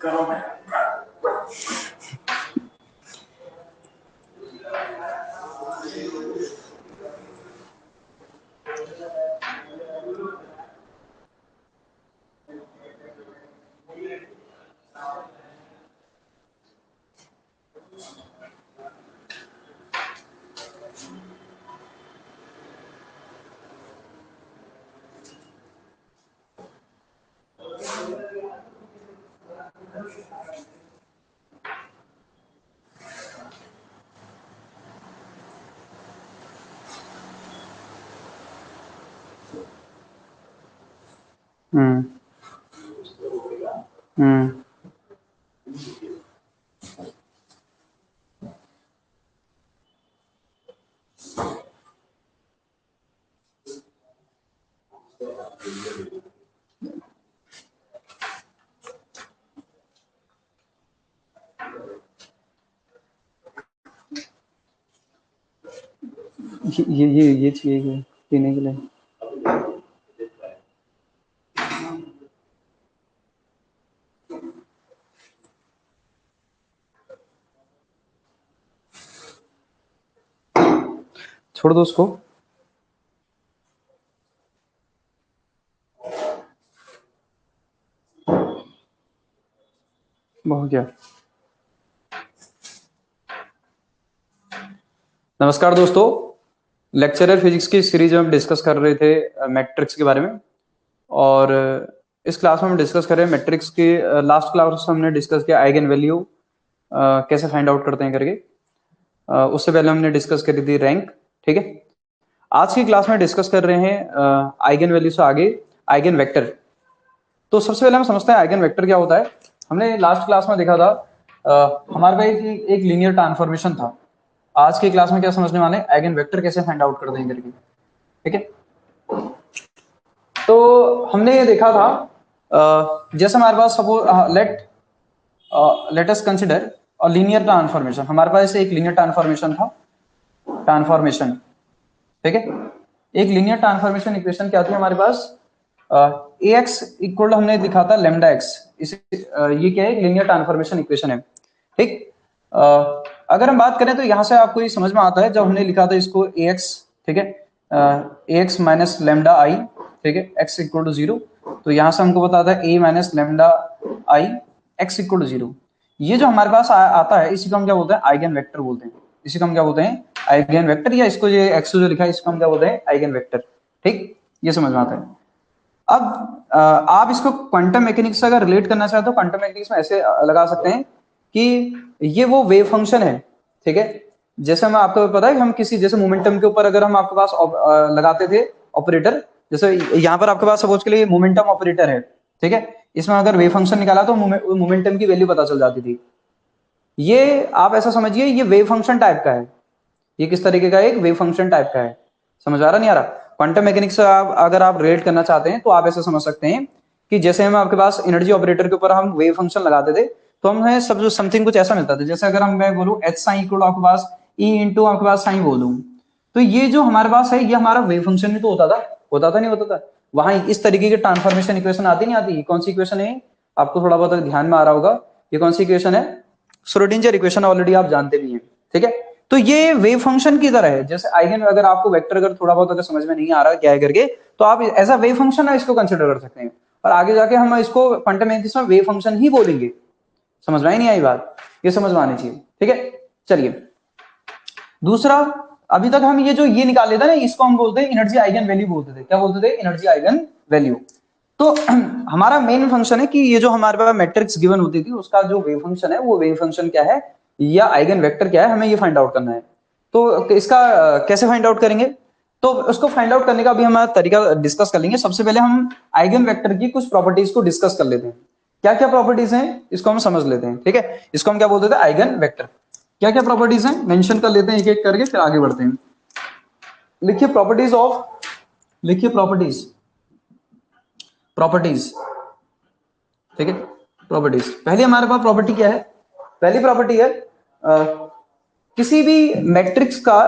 ये चाहिए पीने के लिए। छोड़ दो उसको। हो गया। नमस्कार दोस्तों, लेक्चरर फिजिक्स की सीरीज में हम डिस्कस कर रहे थे मैट्रिक्स के बारे में, और इस क्लास में हम डिस्कस कर रहे हैं मैट्रिक्स के। लास्ट क्लास में हमने डिस्कस किया आइगन वैल्यू कैसे फाइंड आउट करते हैं करके। उससे पहले हमने डिस्कस करी थी रैंक। ठीक है, आज की क्लास में डिस्कस कर रहे हैं आइगन वैल्यू से आगे आइगन वेक्टर। तो सबसे पहले हम समझते हैं आइगन वेक्टर क्या होता है। हमने लास्ट क्लास में देखा था हमारे पास एक लीनियर ट्रांसफॉर्मेशन था। आज की क्लास में क्या समझने वाले हैं, आइगन वेक्टर कैसे फाइंड आउट कर देंगे करके। ठीक है, तो हमने ये देखा था जैसे हमारे पास suppose let us consider a linear transformation. हमारे पास एक लीनियर ट्रांसफॉर्मेशन था, ट्रांसफॉर्मेशन। ठीक है, एक लीनियर ट्रांसफॉर्मेशन इक्वेशन क्या थी हमारे पास, ए एक्स इक्वल हमने लिखा था लेमडा एक्स। ये क्या है, लीनियर ट्रांसफॉर्मेशन इक्वेशन है। ठीक, अगर हम बात करें तो यहां से आपको ये समझ में आता है, जब हमने लिखा था इसको ए एक्स, ठीक है, ए एक्स माइनस लेमडा आई, ठीक है, एक्स इक्वल टू 0, तो यहां से हमको बताता है A minus lambda I x equal to 0। ये जो हमारे पास आता है इसी को हम क्या बोलते हैं, आइगन वेक्टर बोलते हैं। इसी को हम क्या बोलते हैं, आइगन वेक्टर, या इसको ये एक्स जो लिखा है इसको हम क्या बोलते हैं, आइगन वेक्टर। ठीक, ये समझ में आता है। अब आप इसको क्वांटम मैकेनिक्स से अगर रिलेट करना चाहते हो, क्वांटम मैकेनिक्स में ऐसे लगा सकते हैं कि ये वो वेव फंक्शन है। ठीक है, जैसे हम आपको पता है कि हम किसी जैसे मोमेंटम के ऊपर अगर हम आपके पास लगाते थे ऑपरेटर, जैसे यहाँ पर आपके पास सपोज के लिए मोमेंटम ऑपरेटर है। ठीक है, इसमें अगर वेव फंक्शन निकाला तो मोमेंटम की वैल्यू पता चल जाती थी। ये आप ऐसा समझिए, ये वेव फंक्शन टाइप का है। ये किस तरीके का, एक वेव फंक्शन टाइप का है। समझ आ रहा नहीं आ रहा? क्वांटम मैकेनिक्स से आप अगर आप रिलेट करना चाहते हैं तो आप ऐसे समझ सकते हैं कि जैसे हम आपके पास एनर्जी ऑपरेटर के ऊपर हम वेव फंक्शन लगाते थे, तो हमें सब जो समथिंग कुछ ऐसा मिलता था। जैसे अगर हम मैं बोलूं एच साइन इक्वल आपके पास ई इंटू आपके पास साइन बोलूं, तो ये जो हमारे पास है ये हमारा वेव फंक्शन भी तो होता था नहीं होता था। वहां इस तरीके की ट्रांसफॉर्मेशन इक्वेशन आती नहीं आती। कौन सी इक्वेशन है, आपको थोड़ा बहुत ध्यान में आ रहा होगा, ये कौन सी इक्वेशन है, श्रोडिंगर इक्वेशन, ऑलरेडी आप जानते भी हैं। ठीक है, तो ये वेव फंक्शन की तरह है। जैसे आइगन, अगर आपको वेक्टर अगर थोड़ा बहुत अगर समझ में नहीं आ रहा क्या है करके, तो आप एज अ वेव फंक्शन है इसको कंसिडर कर सकते हैं, और आगे जाके हम इसको क्वांटम मैकेनिक्स में वेव फंक्शन ही बोलेंगे। समझ में ही नहीं आई बात, ये समझ में आनी चाहिए। ठीक है, चलिए दूसरा, अभी तक हम ये जो ये निकाल लेते ना, इसको हम बोलते हैं एनर्जी आइगन वैल्यू बोलते थे। क्या बोलते थे, एनर्जी आइगन वैल्यू। तो हमारा मेन फंक्शन है कि ये जो हमारे पास मैट्रिक्स गिवन होती थी उसका जो वेव फंक्शन है, वो वेव फंक्शन क्या है या आइगन वेक्टर क्या है, हमें ये फाइंड आउट करना है। तो इसका कैसे फाइंड आउट करेंगे, तो उसको फाइंड आउट करने का भी हमारा तरीका डिस्कस कर लेंगे। सबसे पहले हम आइगन वेक्टर की कुछ प्रॉपर्टीज को डिस्कस कर लेते हैं। क्या क्या प्रॉपर्टीज हैं इसको हम समझ लेते हैं। ठीक है, इसको हम क्या बोलते थे, आइगन वेक्टर। क्या क्या प्रॉपर्टीज हैं मेंशन कर लेते हैं एक एक करके, फिर आगे बढ़ते हैं। लिखिए प्रॉपर्टीज ऑफ, लिखिए प्रॉपर्टीज, प्रॉपर्टीज। ठीक है, प्रॉपर्टीज। पहले हमारे पास प्रॉपर्टी क्या है, पहली प्रॉपर्टी है किसी भी मैट्रिक्स का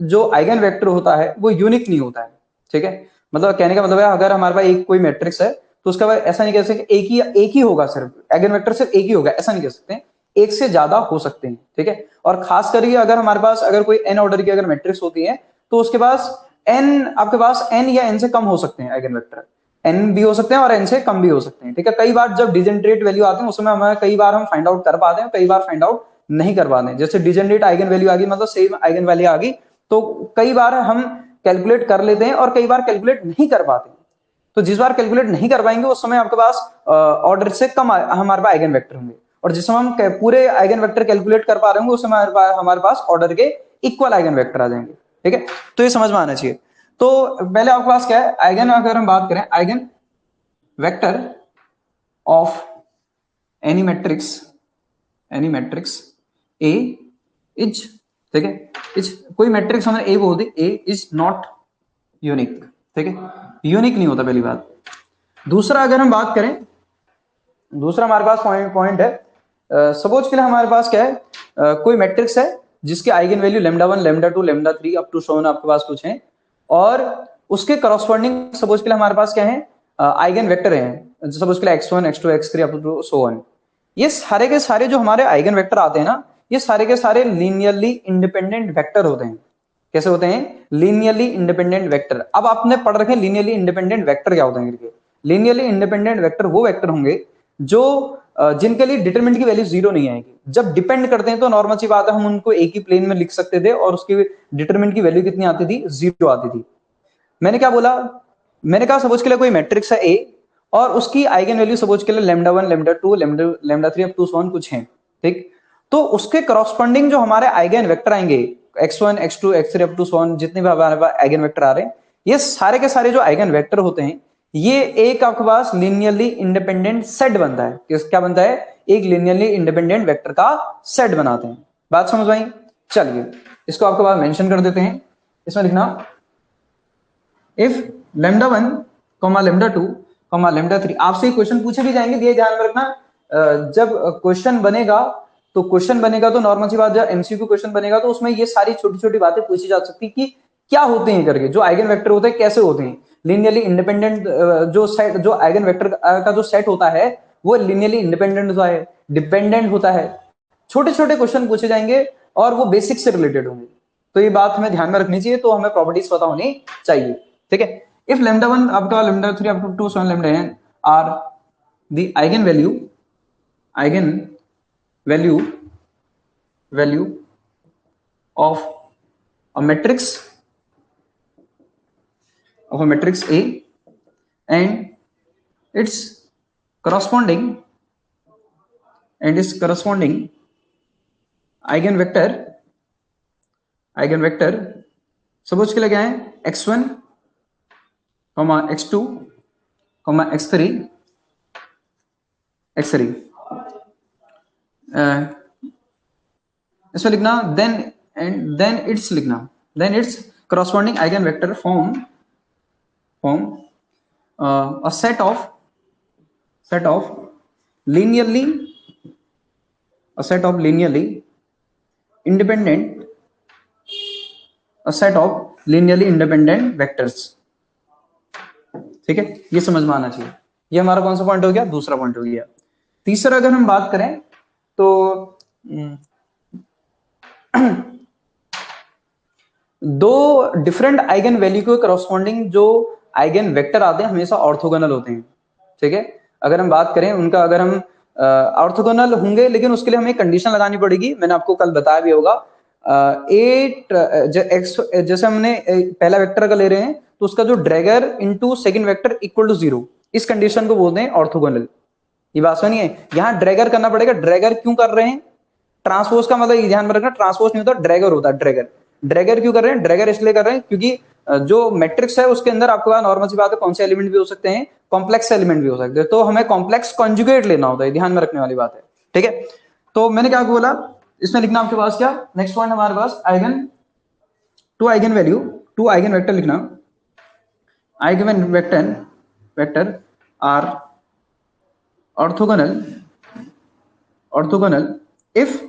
जो आइगन वेक्टर होता है वो यूनिक नहीं होता है। ठीक है, मतलब कहने का मतलब है अगर हमारे पास एक कोई मैट्रिक्स है तो उसका ऐसा नहीं कह सकते एक ही होगा, सिर्फ आइगन वेक्टर सिर्फ एक ही होगा, ऐसा नहीं कह सकते, एक से ज्यादा हो सकते हैं, ठीक है। और खास करके अगर हमारे पास अगर कोई n ऑर्डर की अगर मैट्रिक्स होती है तो उसके पास n, आपके पास n या n से कम हो सकते हैं आइगन वेक्टर, n भी हो सकते हैं और n से कम भी हो सकते हैं, ठीक है। कई बार जब डिजेनरेट वैल्यू आती है उसमें हमें कई बार हम फाइंड आउट कर पाते हैं, कई बार फाइंड आउट नहीं कर पाते हैं। जैसे डिजेनरेट आइगन वैल्यू आ गई, मतलब सेम आइगन वैल्यू आ गई, तो कई बार हम कैलकुलेट कर लेते हैं और कई बार कैलकुलेट नहीं कर पाते। तो जिस बार कैलकुलेट नहीं कर पाएंगे उस समय आपके पास ऑर्डर से कम हमारे पास आइगन वेक्टर होंगे, और जिस समय हम पूरे आइगन वेक्टर कैलकुलेट कर पा रहे होंगे उस समय हमारे पास ऑर्डर के इक्वल आइगन वेक्टर आ जाएंगे, ठीक है। तो ये समझ में आना चाहिए। तो पहले आपके पास क्या है, आइगन, अगर हम बात करें eigen vector of any matrix A is, ठीक है, इज कोई मैट्रिक्स हमने ए बोल दी, ए इज नॉट यूनिक, ठीक है, यूनिक नहीं होता, पहली बात। दूसरा अगर हम बात करें, दूसरा हमारे पास पॉइंट है, सपोज के लिए हमारे पास क्या है, कोई मैट्रिक्स है जिसके आइगन वैल्यू λ1 λ2 λ3 अप टू सो आपके पास कुछ है, और उसके करस्पॉन्डिंग सपोज के लिए हमारे पास क्या है, आइगन वेक्टर हैं, सपोज के लिए x1 x2 x3 up to so on. ये सारे के सारे जो हमारे आइगन वेक्टर आते हैं ना, ये सारे के सारे लीनियरली इंडिपेंडेंट वेक्टर होते हैं। कैसे होते हैं, लीनियरली इंडिपेंडेंट वेक्टर। अब आपने पढ़ रखे लीनियरली इंडिपेंडेंट वेक्टर क्या होते हैं करके। लीनियरली इंडिपेंडेंट वेक्टर वो वेक्टर होंगे जो जिनके लिए डिटरमिनेंट की वैल्यू जीरो नहीं आएगी। जब डिपेंड करते हैं तो नॉर्मल सी बात है, हम उनको एक ही प्लेन में लिख सकते थे और उसकी डिटरमिनेंट की वैल्यू कितनी आती थी, जीरो आती थी। मैंने क्या बोला, मैंने कहा सपोज के लिए कोई मैट्रिक्स है ए और उसकी आइगन वैल्यू सपोज के लिए λ1 λ2 λ3 अप टू सो ऑन कुछ है, ठीक। तो उसके करस्पॉन्डिंग जो हमारे आइगन वेक्टर आएंगे x1 x2 x3 up to so on, जितने भी हमारे पास आइगन वेक्टर आ रहे हैं, ये सारे के सारे जो आइगन वेक्टर होते हैं ये एक आपके पास लीनियरली इंडिपेंडेंट सेट बनता है। क्या बनता है, एक लीनियरली इंडिपेंडेंट वेक्टर का सेट बनाते हैं। बात समझ आई। चलिए इसको आपके पास मेंशन कर देते हैं, इसमें लिखना इफ λ1 λ2 λ3, आपसे क्वेश्चन पूछे भी जाएंगे, ये ध्यान में रखना। जब क्वेश्चन बनेगा तो नॉर्मल सी बात, जब एमसीक्यू क्वेश्चन बनेगा तो उसमें ये सारी छोटी छोटी बातें पूछी जा सकती कि क्या होते हैं करके, जो आइगन वेक्टर होते हैं कैसे होते हैं, लीनियरली इंडिपेंडेंट जो सेट, जो आइगन वेक्टर का जो सेट होता है वो लीनियरली इंडिपेंडेंट होता है, डिपेंडेंट होता है। छोटे छोटे क्वेश्चन पूछे जाएंगे और वो बेसिक से रिलेटेड होंगे, तो ये बात हमें ध्यान में रखनी चाहिए, तो हमें प्रॉपर्टीज पता होनी चाहिए, ठीक है। इफ λ1 आपका λ3 up to 2 λn are the eigen value of a matrix A and its corresponding eigen vector suppose के लिए क्या है, x1 x2 x3 इसमें लिखना then its corresponding eigen vector form a set of linearly independent vectors, ठीक है। ये समझ में आना चाहिए। ये हमारा कौन सा पॉइंट हो गया, दूसरा पॉइंट हो गया। तीसरा अगर हम बात करें तो दो डिफरेंट आइगन वैल्यू के करस्पॉन्डिंग जो आइगन वेक्टर आते हैं हमेशा ऑर्थोगोनल होते हैं, ठीक है। अगर हम बात करें उनका, अगर हम ऑर्थोगोनल होंगे, लेकिन उसके लिए हमें कंडीशन लगानी पड़ेगी, मैंने आपको कल बताया भी होगा। जैसे हमने पहला वेक्टर का ले रहे हैं तो उसका जो dagger into second vector equal to 0, इस कंडीशन को बोलते हैं ऑर्थोगोनल। ये बात सुनिए, यहां ड्रैगर करना पड़ेगा। ड्रैगर क्यों कर रहे हैं, ट्रांसपोज का मतलब ध्यान में रखना, ट्रांसपोज नहीं होता, ड्रैगर होता है। ड्रैगर क्यों कर रहे हैं, ड्रैगर इसलिए कर रहे हैं क्योंकि जो मैट्रिक्स है उसके अंदर आपके पास नॉर्मल सी बात है कौन से एलिमेंट भी हो सकते हैं, कॉम्प्लेक्स एलिमेंट भी हो सकते हैं, तो हमें कॉम्प्लेक्स कॉन्जुगेट लेना होता है, ध्यान में रखने वाली बात है, ठीक है। तो मैंने क्या बोला, इसमें लिखना आपके पास क्या, नेक्स्ट पॉइंट हमारे पास टू आइगन वेक्टर लिखना। Eigen vector are orthogonal if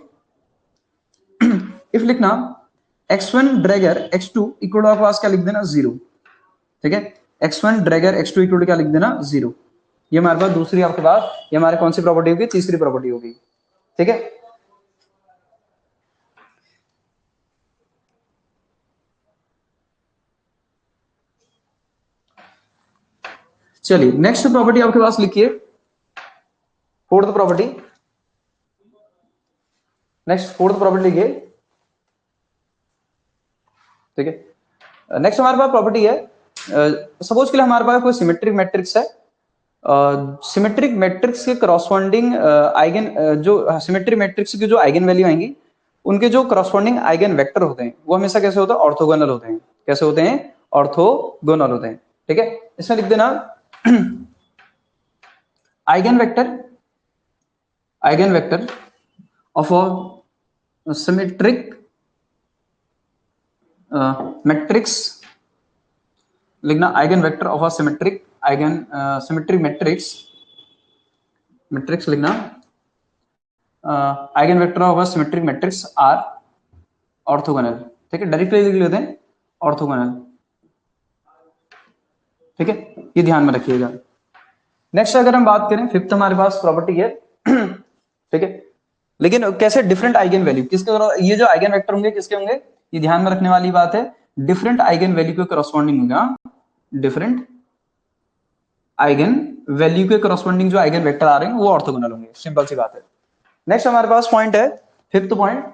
लिखना x1 ड्रैगर x2 इक्वल आपके पास क्या लिख देना 0, ठीक है। x1 ड्रैगर x2 इक्वल क्या लिख देना 0। ये हमारे पास दूसरी आपके पास, ये हमारे कौन सी प्रॉपर्टी होगी, तीसरी प्रॉपर्टी होगी। ठीक है, चलिए नेक्स्ट प्रॉपर्टी आपके पास लिखिए, fourth property. Next fourth property लिखिए। ठीक है, नेक्स्ट हमारे पास प्रॉपर्टी है, सपोज के लिए हमारे पास कोई सिमेट्रिक मैट्रिक्स है, सिमेट्रिक मैट्रिक्स के करस्पॉन्डिंग आइगन जो सिमेट्रिक मैट्रिक्स की जो आइगन वैल्यू आएंगी, उनके जो करस्पॉन्डिंग आइगन वेक्टर होते हैं वो हमेशा कैसे होते हैं, ऑर्थोगोनल होते हैं। कैसे होते हैं, ऑर्थोगोनल होते हैं। ठीक है, इसमें लिख देना eigen vector of a symmetric matrix, लिखना eigen vector of a symmetric matrix लिखना, eigen vector of a symmetric matrix are orthogonal. ठीक है, डायरेक्टली लिख लेते हैं ऑर्थोगोनल। ठीक है, ये ध्यान में रखिएगा। नेक्स्ट अगर हम बात करें, फिफ्थ हमारे पास प्रॉपर्टी है ठीक है, लेकिन कैसे, डिफरेंट आइगन वैल्यू किसके, ये जो आइगन वेक्टर होंगे किसके होंगे, ये ध्यान में रखने वाली बात है, डिफरेंट आइगन वैल्यू के करस्पॉन्डिंग होगा, डिफरेंट आइगन वैल्यू के करस्पॉन्डिंग जो आइगन वेक्टर आ रहे हैं वो ऑर्थोगोनल होंगे, सिंपल सी बात है। नेक्स्ट हमारे पास पॉइंट है, फिफ्थ पॉइंट।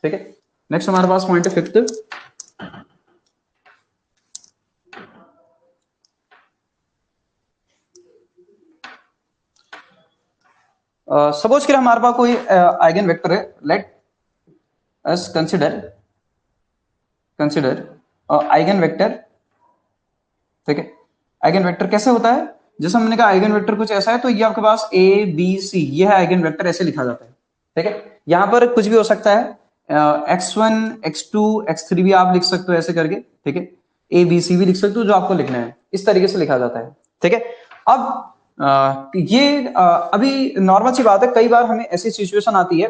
ठीक है, नेक्स्ट हमारे पास पॉइंट है फिफ्थ, सपोज कि हमारे पास कोई आइगन वेक्टर है, late us consider eigen vector. ठीक है, आइगन वेक्टर कैसे होता है, जैसे हमने कहा आइगन वेक्टर कुछ ऐसा है, तो ये आपके पास ए बी सी, ये है आइगन वेक्टर, ऐसे लिखा जाता है। ठीक है, यहां पर कुछ भी हो सकता है, x1 x2 x3 भी आप लिख सकते हो ऐसे करके। ठीक है, ए बी सी भी लिख सकते हो, जो आपको लिखना है इस तरीके से लिखा जाता है। ठीक है, अब ये अभी नॉर्मल सी बात है, कई बार हमें ऐसी सिचुएशन आती है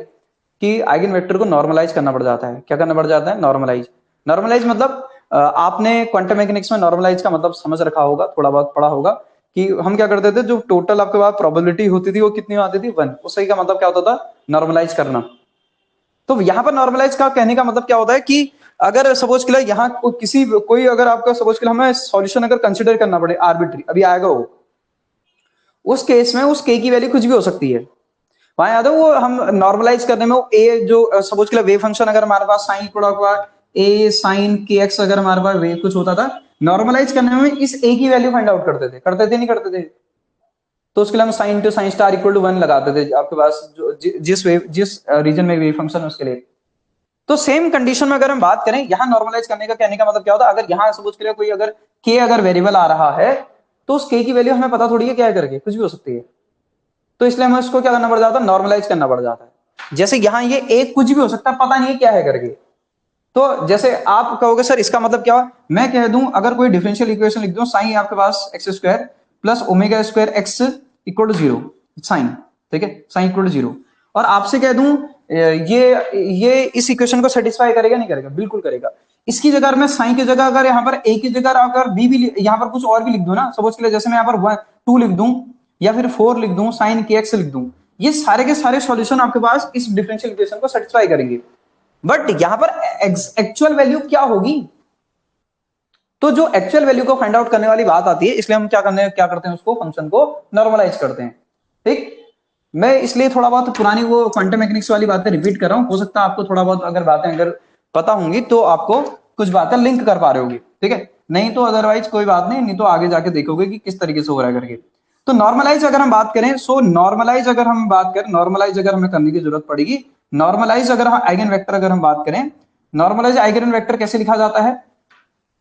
कि आइगन वेक्टर को नॉर्मलाइज करना पड़ जाता है। क्या करना पड़ जाता है, नॉर्मलाइज मतलब आपने क्वांटम मैकेनिक्स में नॉर्मलाइज का मतलब समझ रखा होगा, थोड़ा बहुत पढ़ा होगा कि हम क्या करते थे, जो टोटल आपके पास प्रोबेबिलिटी होती थी वो कितनी आती थी, 1, उससे का मतलब क्या होता था, नॉर्मलाइज करना। तो यहाँ पर नॉर्मलाइज का कहने का मतलब क्या होता है कि अगर सपोज के लिए यहाँ कोई अगर आपका सपोज के लिए हमें सॉल्यूशन अगर कंसिडर करना पड़े आर्बिट्री, अभी आएगा वो, उस केस में उस के की वैल्यू कुछ भी हो सकती है। वहां याद है, वो हम नॉर्मलाइज करने में ए जो सपोज के लिए वेव फंक्शन अगर हमारे पास साइन प्रोडक्ट हुआ ए साइन के एक्स, अगर हमारे पास वेव कुछ होता था, नॉर्मलाइज करने में इस ए की वैल्यू फाइंड आउट नहीं करते थे, तो उसके लिए हम sign to sign star equal to 1 लगाते थे आपके पास जो जिस रीजन में वेव फंक्शन उसके लिए। तो सेम कंडीशन में अगर हम बात करें, यहां नॉर्मलाइज करने का कहने का मतलब क्या होता है, अगर यहां सपोज के लिए कोई अगर के अगर वेरिएबल आ रहा है, तो उस के की वैल्यू हमें पता थोड़ी है क्या है करके, कुछ भी हो सकती है, तो इसलिए हमें उसको क्या करना पड़ जाता है, नॉर्मलाइज करना पड़ जाता है। जैसे यहाँ ये एक कुछ भी हो सकता है, पता नहीं है क्या है करके, तो जैसे आप कहोगे सर इसका मतलब क्या, मैं कह दूं अगर कोई डिफरेंशियल इक्वेशन लिख दूं, साइन आपके पास x square plus omega square x equal to 0 sine. ठीक है, साइन इक्वल टू 0, और आपसे कह दूं ये इस इक्वेशन को सेटिस्फाई करेगा नहीं करेगा, बिल्कुल करेगा। इसकी जगह मैं साइन की जगह अगर यहाँ पर ए की जगह अगर बी भी यहाँ पर कुछ और भी लिख दूं ना, सपोज के लिए जैसे मैं यहाँ पर 2 लिख दूं या फिर 4 लिख दूं, साइन के एक्स लिख दूं, ये सारे के सारे सॉल्यूशन आपके पास इस डिफरेंशियल इक्वेशन को सेटिस्फाई करेंगे। बट यहां पर एक्चुअल वैल्यू क्या होगी, तो जो एक्चुअल वैल्यू को फाइंड आउट करने वाली बात आती है, इसलिए हम क्या करते हैं, उसको फंक्शन को नॉर्मलाइज करते हैं। ठीक, मैं इसलिए थोड़ा बहुत पुरानी वो क्वांटम मैकेनिक्स वाली बातें रिपीट कर रहा हूं, हो सकता है आपको थोड़ा बहुत अगर बातें अगर पता होंगी तो आपको कुछ बातें लिंक कर पा रहे होगी। ठीक है, नहीं तो अदरवाइज कोई बात नहीं तो आगे जाके देखोगे कि किस तरीके से हो रहा है करके। तो नॉर्मलाइज अगर हम बात करें, नॉर्मलाइज अगर हमें करने की जरूरत पड़ेगी, नॉर्मलाइज अगर हम आइगन वेक्टर अगर हम बात करें, नॉर्मलाइज आइगन वेक्टर कैसे लिखा जाता है,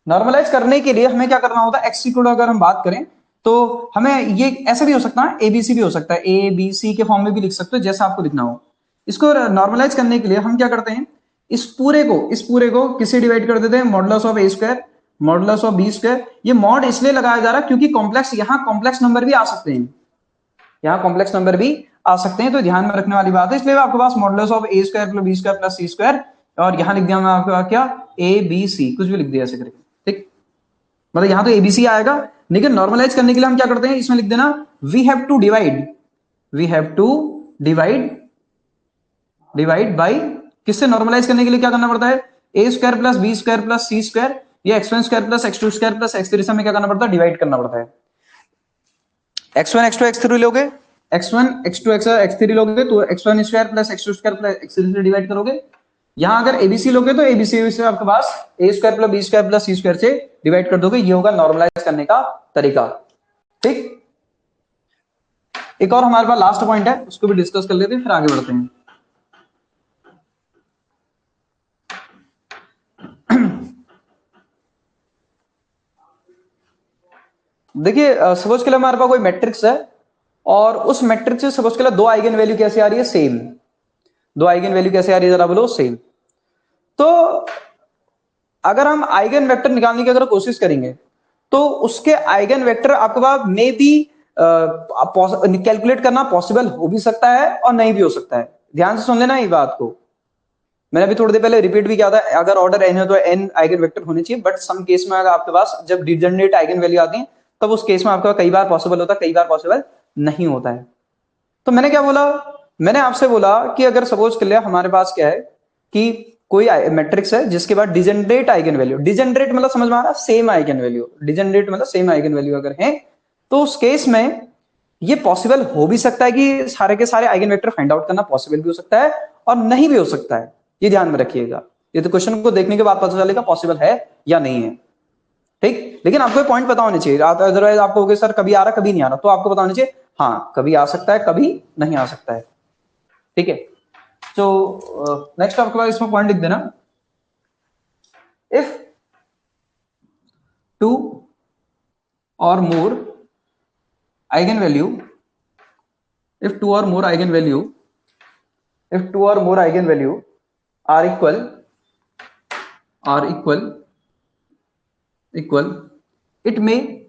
नॉर्मलाइज करने के लिए हमें क्या करना होता है, एक्स इक्वल अगर हम बात करें तो हमें ये ऐसा भी हो सकता है, एबीसी भी हो सकता है, ए बी सी के फॉर्म में भी लिख सकते हो जैसा आपको लिखना हो। इसको नॉर्मलाइज करने के लिए हम क्या करते हैं, इस पूरे को किससे डिवाइड कर देते हैं, modulus of A square modulus of B square. ये मॉड इसलिए लगाया जा रहा है क्योंकि यहाँ कॉम्प्लेक्स नंबर भी आ सकते हैं, तो ध्यान में रखने वाली बात है। इसलिए आपके पास modulus of A square plus b square plus c square, और यहां लिख दिया मैं आपके पास क्या, ए बी सी, कुछ भी लिख दिया ऐसे करके। ठीक, मतलब यहां तो एबीसी आएगा, लेकिन नॉर्मलाइज करने के लिए हम क्या करते हैं, इसमें लिख देना we have to divide by, किससे नॉर्मलाइज करने के लिए क्या करना पड़ता है, a square plus b square plus c square या x one square plus x two square plus x three से हमें क्या करना पड़ता है, डिवाइड करना पड़ता है। x1 x2 x3 लोगे, x1 x2 x3 लोगे तो x1 square plus x2 square plus x3 से डिवाइड करोगे। यहां अगर एबीसी लोगे तो एबीसी से आपके पास a square plus b square plus c square से डिवाइड कर दोगे। ये होगा नॉर्मलाइज करने का तरीका। ठीक, एक और हमारे पास लास्ट पॉइंट है, उसको भी डिस्कस कर लेते हैं, फिर आगे बढ़ते हैं। देखिए सपोज के लिए हमारे पास कोई मैट्रिक्स है और उस मैट्रिक्स से सपोज के लिए दो आइगन वैल्यू कैसे आ रही है, सेम। दो आइगन वैल्यू कैसे आ रही है जरा बोलो, सेम। तो अगर हम आइगन वेक्टर निकालने की अगर कोशिश करेंगे तो उसके आइगन वेक्टर आपके पास मे बी कैलकुलेट करना पॉसिबल हो भी सकता है और नहीं भी हो सकता है। ध्यान से सुन लेना ये बात को, मैंने अभी थोड़ी देर पहले रिपीट भी किया था, अगर ऑर्डर एन है तो एन आइगन वेक्टर होने चाहिए, बट सम केस में अगर आपके पास जब डिजनरेट आइगन वैल्यू आती है तब उस केस में आपका कई बार पॉसिबल होता है, कई बार पॉसिबल नहीं होता है। तो मैंने क्या बोला, मैंने आपसे बोला कि अगर सपोज कर लिया हमारे पास क्या है कि कोई मैट्रिक्स है जिसके बाद डिजनरेट आइगन वैल्यू, डिजनरेट मतलब समझ में आ रहा है, सेम आइगन वैल्यू, डिजनरेट मतलब सेम आइगन वैल्यू अगर है तो उस केस में ये पॉसिबल हो भी सकता है कि सारे के सारे आइगन वेक्टर फाइंड आउट करना पॉसिबल भी हो सकता है और नहीं भी हो सकता है। ये ध्यान में रखिएगा, ये तो क्वेश्चन को देखने के बाद पता चलेगा पॉसिबल है या नहीं है। ठीक, लेकिन आपको पॉइंट पता होने चाहिए, अदरवाइज आपको हो सर कभी आ रहा कभी नहीं आ रहा, तो आपको पता होना चाहिए हाँ कभी आ सकता है कभी नहीं आ सकता है। ठीक है, तो नेक्स्ट आपके पास इसमें पॉइंट लिख देना, if two or more eigen value, if two or more eigenvalue are equal it may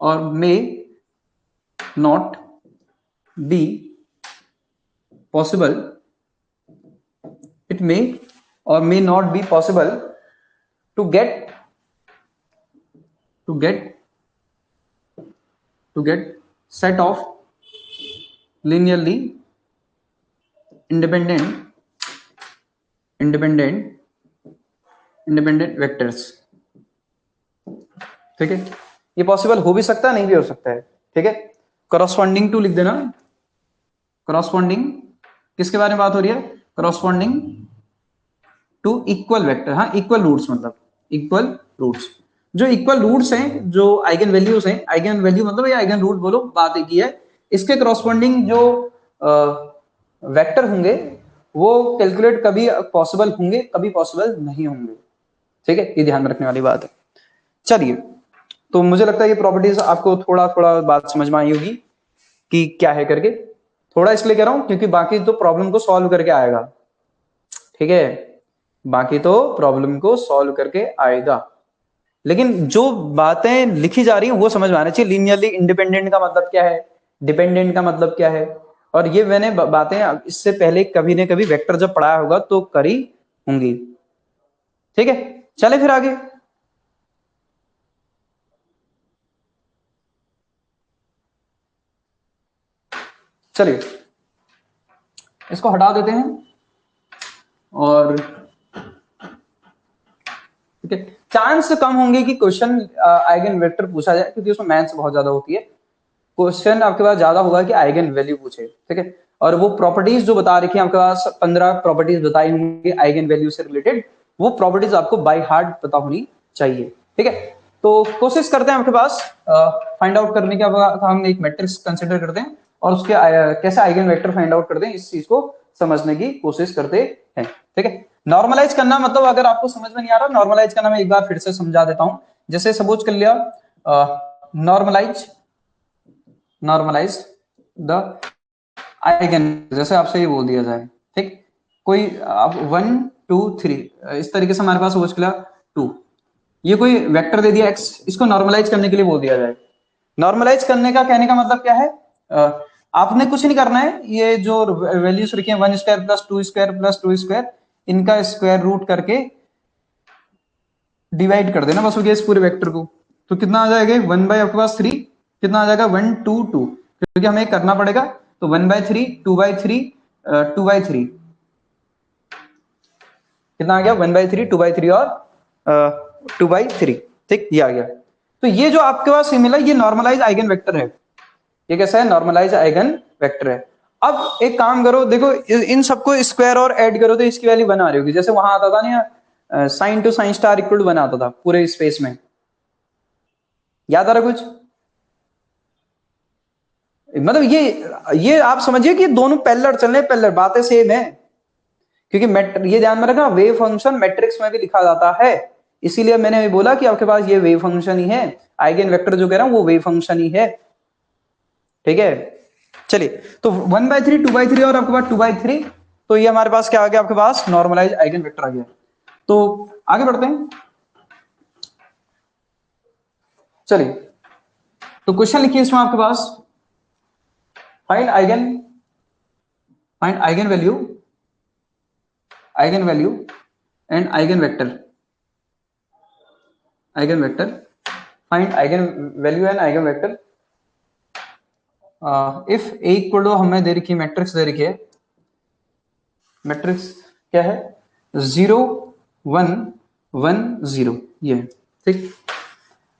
or may not be possible, it may or may not be possible to get set of linearly independent vectors। ठीक है, ये possible हो भी सकता है नहीं भी हो सकता है। ठीक है, करस्पॉन्डिंग टू लिख देना, करस्पॉन्डिंग किसके बारे में बात हो रही है, करस्पॉन्डिंग टू इक्वल वेक्टर। हाँ, इक्वल रूट्स मतलब इक्वल रूट्स, जो इक्वल रूट्स हैं, जो आइगन वैल्यूज हैं, आइगन वैल्यू मतलब या आइगन रूट बोलो, बात एक ही है, इसके करस्पॉन्डिंग जो वेक्टर होंगे वो कैलकुलेट कभी पॉसिबल होंगे कभी पॉसिबल नहीं होंगे। ठीक है, ये ध्यान में रखने वाली बात है। चलिए, तो मुझे लगता है ये प्रॉपर्टीज आपको थोड़ा थोड़ा बात समझ में आई होगी कि क्या है करके। थोड़ा इसलिए कह रहा हूं क्योंकि बाकी तो प्रॉब्लम को सॉल्व करके आएगा। ठीक है, बाकी तो प्रॉब्लम को सॉल्व करके आएगा, लेकिन जो बातें लिखी जा रही हैं वो समझ में आना चाहिए। लीनियरली इंडिपेंडेंट का मतलब क्या है, डिपेंडेंट का मतलब क्या है, और ये मैंने बातें इससे पहले कभी न कभी वेक्टर जब पढ़ाया होगा तो करी होंगी। ठीक है, चले फिर आगे। चलिए इसको हटा देते हैं और ठीक है, चांस कम होंगे कि क्वेश्चन आइगन वेक्टर पूछा जाए क्योंकि उसमें मैथ्स बहुत ज्यादा होती है। क्वेश्चन आपके पास ज्यादा होगा कि आइगन वैल्यू पूछे। ठीक है, और वो प्रॉपर्टीज जो बता रखी है आपके पास 15 प्रॉपर्टीज बताई होंगी आइगन वैल्यू से रिलेटेड, वो प्रॉपर्टीज आपको बाय हार्ट पता होनी चाहिए। ठीक है, तो कोशिश करते हैं आपके पास फाइंड आउट करने के, हम एक मैट्रिक्स कंसिडर करते हैं और उसके कैसे आइगन वेक्टर फाइंड आउट करते हैं, इस चीज को समझने की कोशिश करते हैं। ठीक है, नॉर्मलाइज करना मतलब अगर आपको समझ में नहीं आ रहा, नॉर्मलाइज करना मैं एक बार फिर से समझा देता हूं। जैसे सपोज कर लिया नॉर्मलाइज द आइगन, जैसे आपसे ये बोल दिया जाए, ठीक, कोई आप 1 2 3 इस तरीके से हमारे पास सपोज कर लिया 2, ये कोई वेक्टर दे दिया x, इसको नॉर्मलाइज करने के लिए बोल दिया जाए। नॉर्मलाइज करने का कहने का मतलब क्या है, आपने कुछ नहीं करना है, ये जो वैल्यूज रखी है 1 square plus 2 square plus 2 square, इनका स्क्वायर रूट करके डिवाइड कर देना बस हो गया इस पूरे वेक्टर को। तो कितना आ जाएगा 1 बाई आपके पास 3, कितना आ जाएगा 1 2 2, क्योंकि हमें करना पड़ेगा, तो 1/3 2/3 2/3, कितना आ गया 1/3 2/3 और 2/3, ठीक, ये आ गया। तो ये जो आपके पास मिला ये नॉर्मलाइज आइगन वेक्टर है, ये कैसा है, नॉर्मलाइज आइगन वेक्टर है। अब एक काम करो, देखो इन सबको स्क्वायर और ऐड करो तो इसकी वैल्यू 1 आ रही होगी, जैसे वहां आता था ना sign to sign star equal to 1 आता था पूरे स्पेस में, याद आ रहा कुछ? मतलब ये आप समझिए कि दोनों पैरेलल चल रहे हैं, पैरेलल, बातें सेम है, क्योंकि ये ध्यान में रखना वेव फंक्शन मैट्रिक्स में भी लिखा जाता है, इसीलिए मैंने भी बोला कि आपके पास ये वेव फंक्शन ही है, आइगन वेक्टर जो कह रहा हूं वो वेव फंक्शन ही है, ठीक है। चलिए, तो 1/3 2/3 और आपके पास 2/3, तो ये हमारे पास क्या आ गया, आपके पास नॉर्मलाइज आइगन वेक्टर आ गया। तो आगे बढ़ते हैं, चलिए, तो क्वेश्चन लिखिए इसमें आपके पास, find eigen value and eigen vector, find eigen value and eigen vector if A equal to हमें दे रखी मैट्रिक्स दे रखी है, मैट्रिक्स क्या है 0 1 1 0, ये ठीक।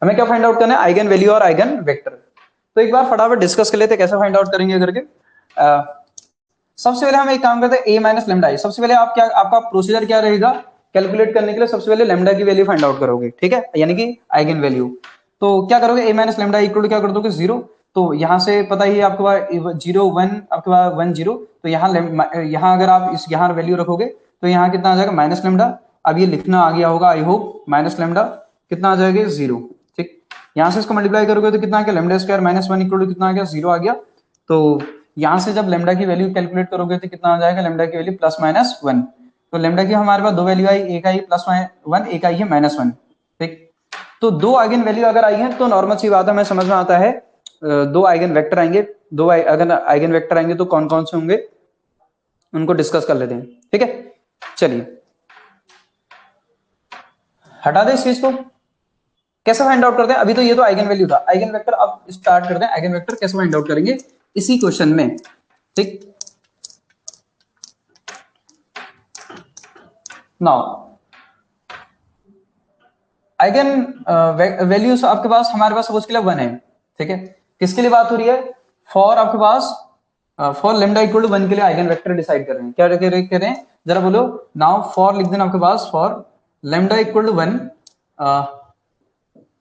हमें क्या फाइंड आउट करना है, आइगन वैल्यू और आइगन वेक्टर। तो एक बार फटाफट डिस्कस कर लेते हैं कैसे फाइंड आउट करेंगे करके। सबसे पहले हम एक काम करते हैं, a माइनस लेमडा आई। सबसे पहले आपका प्रोसीजर क्या रहेगा कैलकुलेट करने के लिए, सबसे पहले लेमडा की वैल्यू फाइंड आउट करोगे, ठीक है, यानी कि आइगन वैल्यू। तो क्या करोगे, a minus lambda equal to क्या कर दोगे 0, तो यहां से पता ही आपके पास 0 1 आपके पास 1 0, तो यहाँ अगर आप इस यहाँ वैल्यू रखोगे तो यहाँ कितना आ जाएगा माइनस लेमडा। अब ये लिखना आ गया होगा आई होप, माइनस लेमडा कितना आ जाएगा 0, ठीक। यहाँ से इसको मल्टीप्लाई करोगे तो कितना आ गया lambda square minus 1 equal to कितना आ गया 0 आ गया। तो यहां से जब लेमडा की वैल्यू कैलकुलेट करोगे तो कितना आ जाएगा, लेमडा की वैल्यू प्लस माइनस 1। तो लेमडा की हमारे पास दो वैल्यू आई, एक आई प्लस 1, एक आई है माइनस 1, ठीक। तो दो आइगन वैल्यू अगर आई है तो नॉर्मल सी बात है, हमें समझ में आता है दो आइगन वेक्टर आएंगे, अगर आइगन वेक्टर आएंगे तो कौन कौन से होंगे उनको डिस्कस कर लेते हैं, ठीक है। चलिए हटा दे इस चीज को, कैसे फाइंड आउट करते हैं, अभी तो ये तो आइगन वैल्यू था, आइगन वेक्टर अब स्टार्ट करते हैं, आइगन वेक्टर कैसे फाइंड आउट करेंगे इसी क्वेश्चन में, ठीक। नाउ आइगन वैल्यूज आपके पास हमारे पास सपोज के लिए 1 है, ठीक है। किसके लिए बात हो रही है, फॉर आपके पास फॉर लेमडा इक्वल टू 1 के लिए आइगन वेक्टर डिसाइड कर रहे हैं, क्या कह रहे हैं जरा बोलो। नाउ फॉर लिख देना आपके पास, फॉर लेमडा इक्वल टू 1,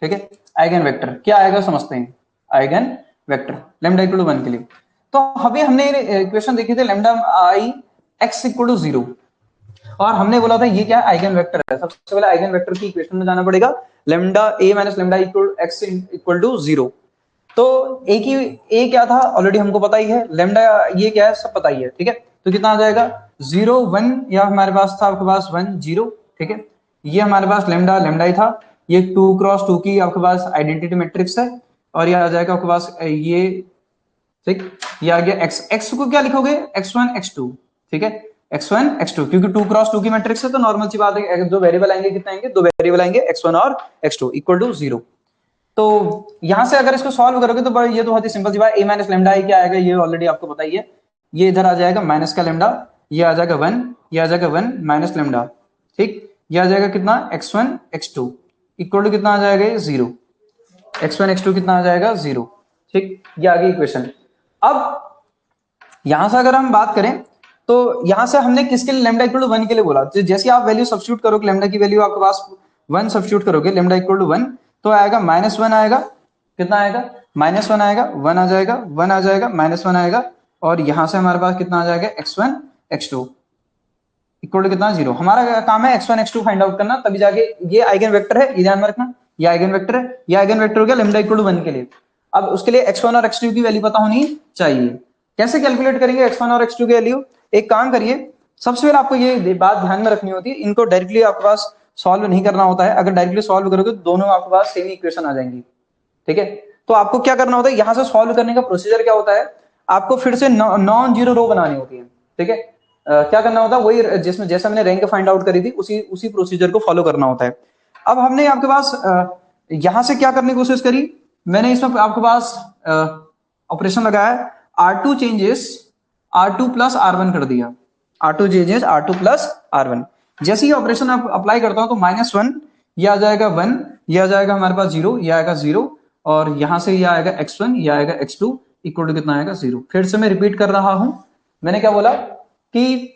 ठीक है, आइगन वेक्टर क्या आएगा समझते हैं, eigen vector lambda equal to 1 के लिए। तो अभी हमने इक्वेशन देखी थी lambda I x equal to 0, और हमने बोला था ये क्या है आइगन वेक्टर है। सबसे पहले आइगन वेक्टर की इक्वेशन में जाना पड़ेगा, lambda A minus lambda equal X equal to 0। तो ए क्या था ऑलरेडी हमको पता ही है, लेमडा ये क्या है सब पता ही है, ठीक है। तो कितना आ जाएगा 0 1, या हमारे पास था आपके पास 1 0, ठीक है। ये हमारे पास लेमडा ही था, ये 2 क्रॉस 2 की आपके पास आइडेंटिटी मैट्रिक्स है, और ये आ जाएगा आपके पास ये, ठीक। ये आ गया एक्स को क्या लिखोगे x1 x2, ठीक है, x1 x2, क्योंकि 2 क्रॉस 2 की मैट्रिक्स है तो नॉर्मल सी बात है, दो वेरिएबल आएंगे, कितने आएंगे दो वेरिएबल आएंगे x1 और x2 इक्वल टू 0। तो यहां से अगर इसको सॉल्व करोगे तो ये तो बहुत ही सिंपल सी बात, a माइनस लेमडा आई क्या आएगा ये ऑलरेडी आपको पता ही है, ये इधर आ जाएगा माइनस का लेमडा, ये आ जाएगा 1, ये आ जाएगा 1 माइनस लेमडा, ठीक। ये आ जाएगा कितना x1 x2 इक्वल टू कितना आ जाएगा 0, x1 x2 कितना आ जाएगा 0, ठीक। ये आ गई इक्वेशन। अब यहां से अगर हम बात करें तो यहां से हमने किसके लिए लेमडा इक्वल टू 1 के लिए बोला, तो जैसे आप वैल्यू सब्स्टिट्यूट करोगे, लेमडा की वैल्यू आपके पास 1 सब्स्टिट्यूट करोगे, लेमडा इक्वल टू 1, तो आएगा -1 आएगा, कितना आएगा -1 आएगा, 1 आ जाएगा, 1 आ जाएगा, -1 आएगा, और यहां से हमारे पास कितना आ जाएगा x1 x2 इक्वल टू कितना 0। हमारा काम है x1 x2 फाइंड आउट करना, तभी जाके ये आइगन वेक्टर है, ये ध्यान में रखना, ये आइगन वेक्टर है, ये आइगन वेक्टर हो गया लेमडा इक्वल टू 1 के लिए। अब उसके लिए x1 और x2 की वैल्यू पता होनी चाहिए। कैसे कैलकुलेट करेंगे x1 और x2 की वैल्यू, एक काम करिए, सबसे पहले आपको ये बात ध्यान में रखनी होती है, इनको डायरेक्टली आपके पास सॉल्व नहीं करना होता है, अगर डायरेक्टली सॉल्व करोगे तो दोनों आपके पास सेम इक्वेशन आ जाएंगी, ठीक है। तो आपको क्या करना होता है, यहां से सॉल्व करने का प्रोसीजर क्या होता है, आपको फिर से नॉन जीरो रो बनानी होती है, ठीक है। क्या करना होता है, वही जैसे मैंने रैंक फाइंड आउट करी थी उसी प्रोसीजर को फॉलो करना होता है। अब हमने आपके पास यहां से क्या करने की कोशिश करी, मैंने इसमें आपके पास ऑपरेशन लगाया, R2 changes R2 plus R1 कर दिया, R2 changes R2 plus R1। जैसे ही ऑपरेशन आप अप्लाई करता हूं तो -1 ये आ जाएगा 1, ये आ जाएगा हमारे पास 0, ये आएगा 0, और यहां से ये आएगा x1, ये आएगा x2 इक्वल टू कितना आएगा 0। फिर से मैं रिपीट कर रहा हूं, मैंने क्या बोला कि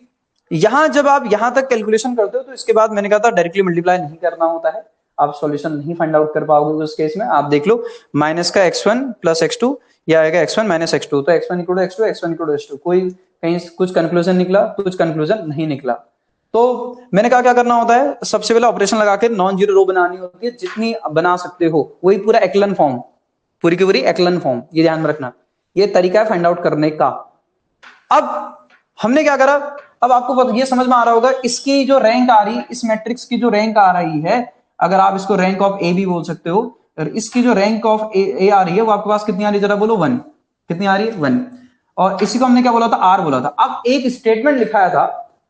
यहां जब आप यहां तक कैलकुलेशन करते हो तो इसके बाद मैंने कहा था डायरेक्टली मल्टीप्लाई नहीं करना होता है, आप सॉल्यूशन नहीं फाइंड आउट कर पाओगे उस केस में। आप देख लो माइनस का x1 प्लस x2, या आएगा x1 माइनस x2, तो x1 equal to x2, x1 equal to x2, कोई कहीं कुछ कंक्लूजन निकला, कुछ कंक्लूजन नहीं निकला। तो मैंने कहा क्या करना होता है, सबसे पहले ऑपरेशन लगा के नॉन जीरो रो बनानी होती है, जितनी बना सकते हो, वही पूरा एक्लन फॉर्म, पूरी की पूरी एक्लन फॉर्म, ये ध्यान में रखना, ये तरीका है फाइंड आउट करने का। अब हमने क्या करा, अब आपको ये समझ में आ रहा होगा, इसकी जो रैंक आ रही, इस मैट्रिक्स की जो रैंक आ रही है, अगर आप इसको रैंक ऑफ ए भी बोल सकते हो, इसकी जो रैंक ऑफ ए आ रही है वो आपके पास कितनी आ रही है, जरा बोलो 1, कितनी आ रही है 1। और इसी को हमने क्या बोला था, आर बोला था। अब एक स्टेटमेंट लिखाया था,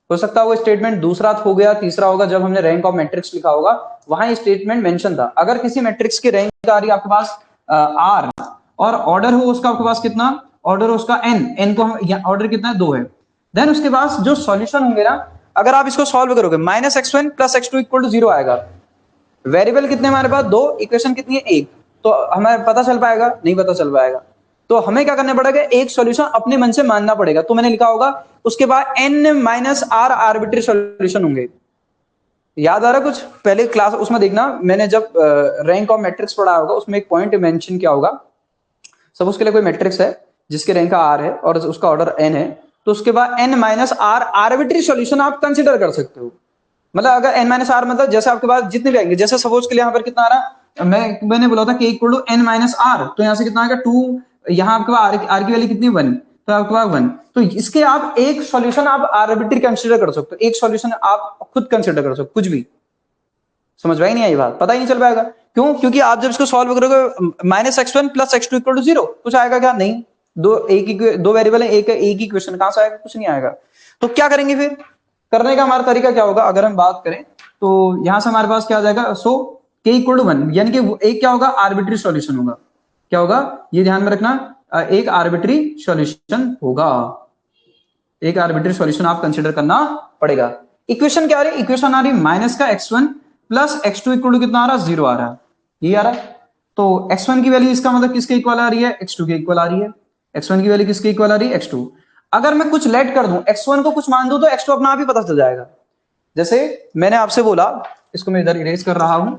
हो सकता है वो स्टेटमेंट दूसरा हो गया, तीसरा होगा, जब हमने रैंक ऑफ मैट्रिक्स लिखा होगा वहां स्टेटमेंट मेंशन था, अगर किसी मैट्रिक्स की रैंक आ रही है आपके पास आर, और ऑर्डर हो उसका आपके पास कितना, ऑर्डर उसका एन को हम ऑर्डर कितना है 2 है, देन उसके बाद जो सॉल्यूशन होंगे ना, अगर आप इसको सॉल्व करोगे -x1 plus x2 equal to 0 आएगा। वेरिएबल कितने हमारे पास 2, इक्वेशन कितनी है 1, तो हमें पता चल पाएगा, नहीं पता चल पाएगा। तो हमें क्या करना पड़ेगा, एक सॉल्यूशन अपने मन से मानना पड़ेगा, तो मैंने लिखा होगा उसके बाद n minus R arbitrary solution होंगे। याद आ रहा कुछ, पहले क्लास उसमें देखना, मैंने जब रैंक ऑफ मैट्रिक्स पढ़ा होगा उसमें एक पॉइंट मेंशन किया होगा, सब उसके लिए कोई मैट्रिक्स है जिसके रैंक का आर है और उसका ऑर्डर एन है, तो उसके बाद N minus R arbitrary solution आप कंसिडर कर सकते हो। मतलब अगर एन माइनस आर, मतलब जैसे आपके पास जितने भी आएंगे, जैसे सपोज के लिए यहाँ पर कितना आ रहा, मैंने बोला था कि equal to N minus R, तो यहाँ से कितना आएगा 2, यहाँ आपके पास आर की वैल्यू कितनी 1, तो आपके पास 1, तो इसके आप एक सॉल्यूशन आप आर्बिट्री कंसिडर कर सकते हो, एक सॉल्यूशन आप खुद कंसिडर कर सकते हो, कुछ भी। समझ में ही नहीं आई बात, पता ही नहीं चल पाएगा, क्यों, क्योंकि आप जब इसको सॉल्व करोगे -x1 plus x2 equal to 0, कुछ आएगा क्या, नहीं, दो वेरिएबल है, एक ही क्वेश्चन, कहां से आएगा, कुछ नहीं आएगा। तो क्या करेंगे फिर, करने का हमारा तरीका क्या होगा, अगर हम बात करें तो यहां से हमारे पास क्या आ जाएगा, सो k इक्वल टू 1, यानी कि एक क्या होगा, आर्बिट्री सॉल्यूशन होगा, क्या होगा, ये ध्यान में रखना, एक आर्बिट्री सॉल्यूशन होगा, एक आर्बिट्री सॉल्यूशन आप कंसिडर करना पड़ेगा। इक्वेशन क्या आ रही है, इक्वेशन आ रही है माइनस का x1 plus x2 equal to कितना आ रहा है, 0 आ रहा है, ये आ रहा है। तो x1 की वैल्यू इसका मतलब किसके इक्वल आ रही है, x2 के इक्वल आ रही है, x1 की वैल्यू किसके इक्वल आ रही है, x2। अगर मैं कुछ लेट कर दूं, x1 को कुछ मान दूं तो x2 अपना आप ही पता चल जाएगा। जैसे मैंने आपसे बोला, इसको मैं इधर इरेज कर रहा हूं,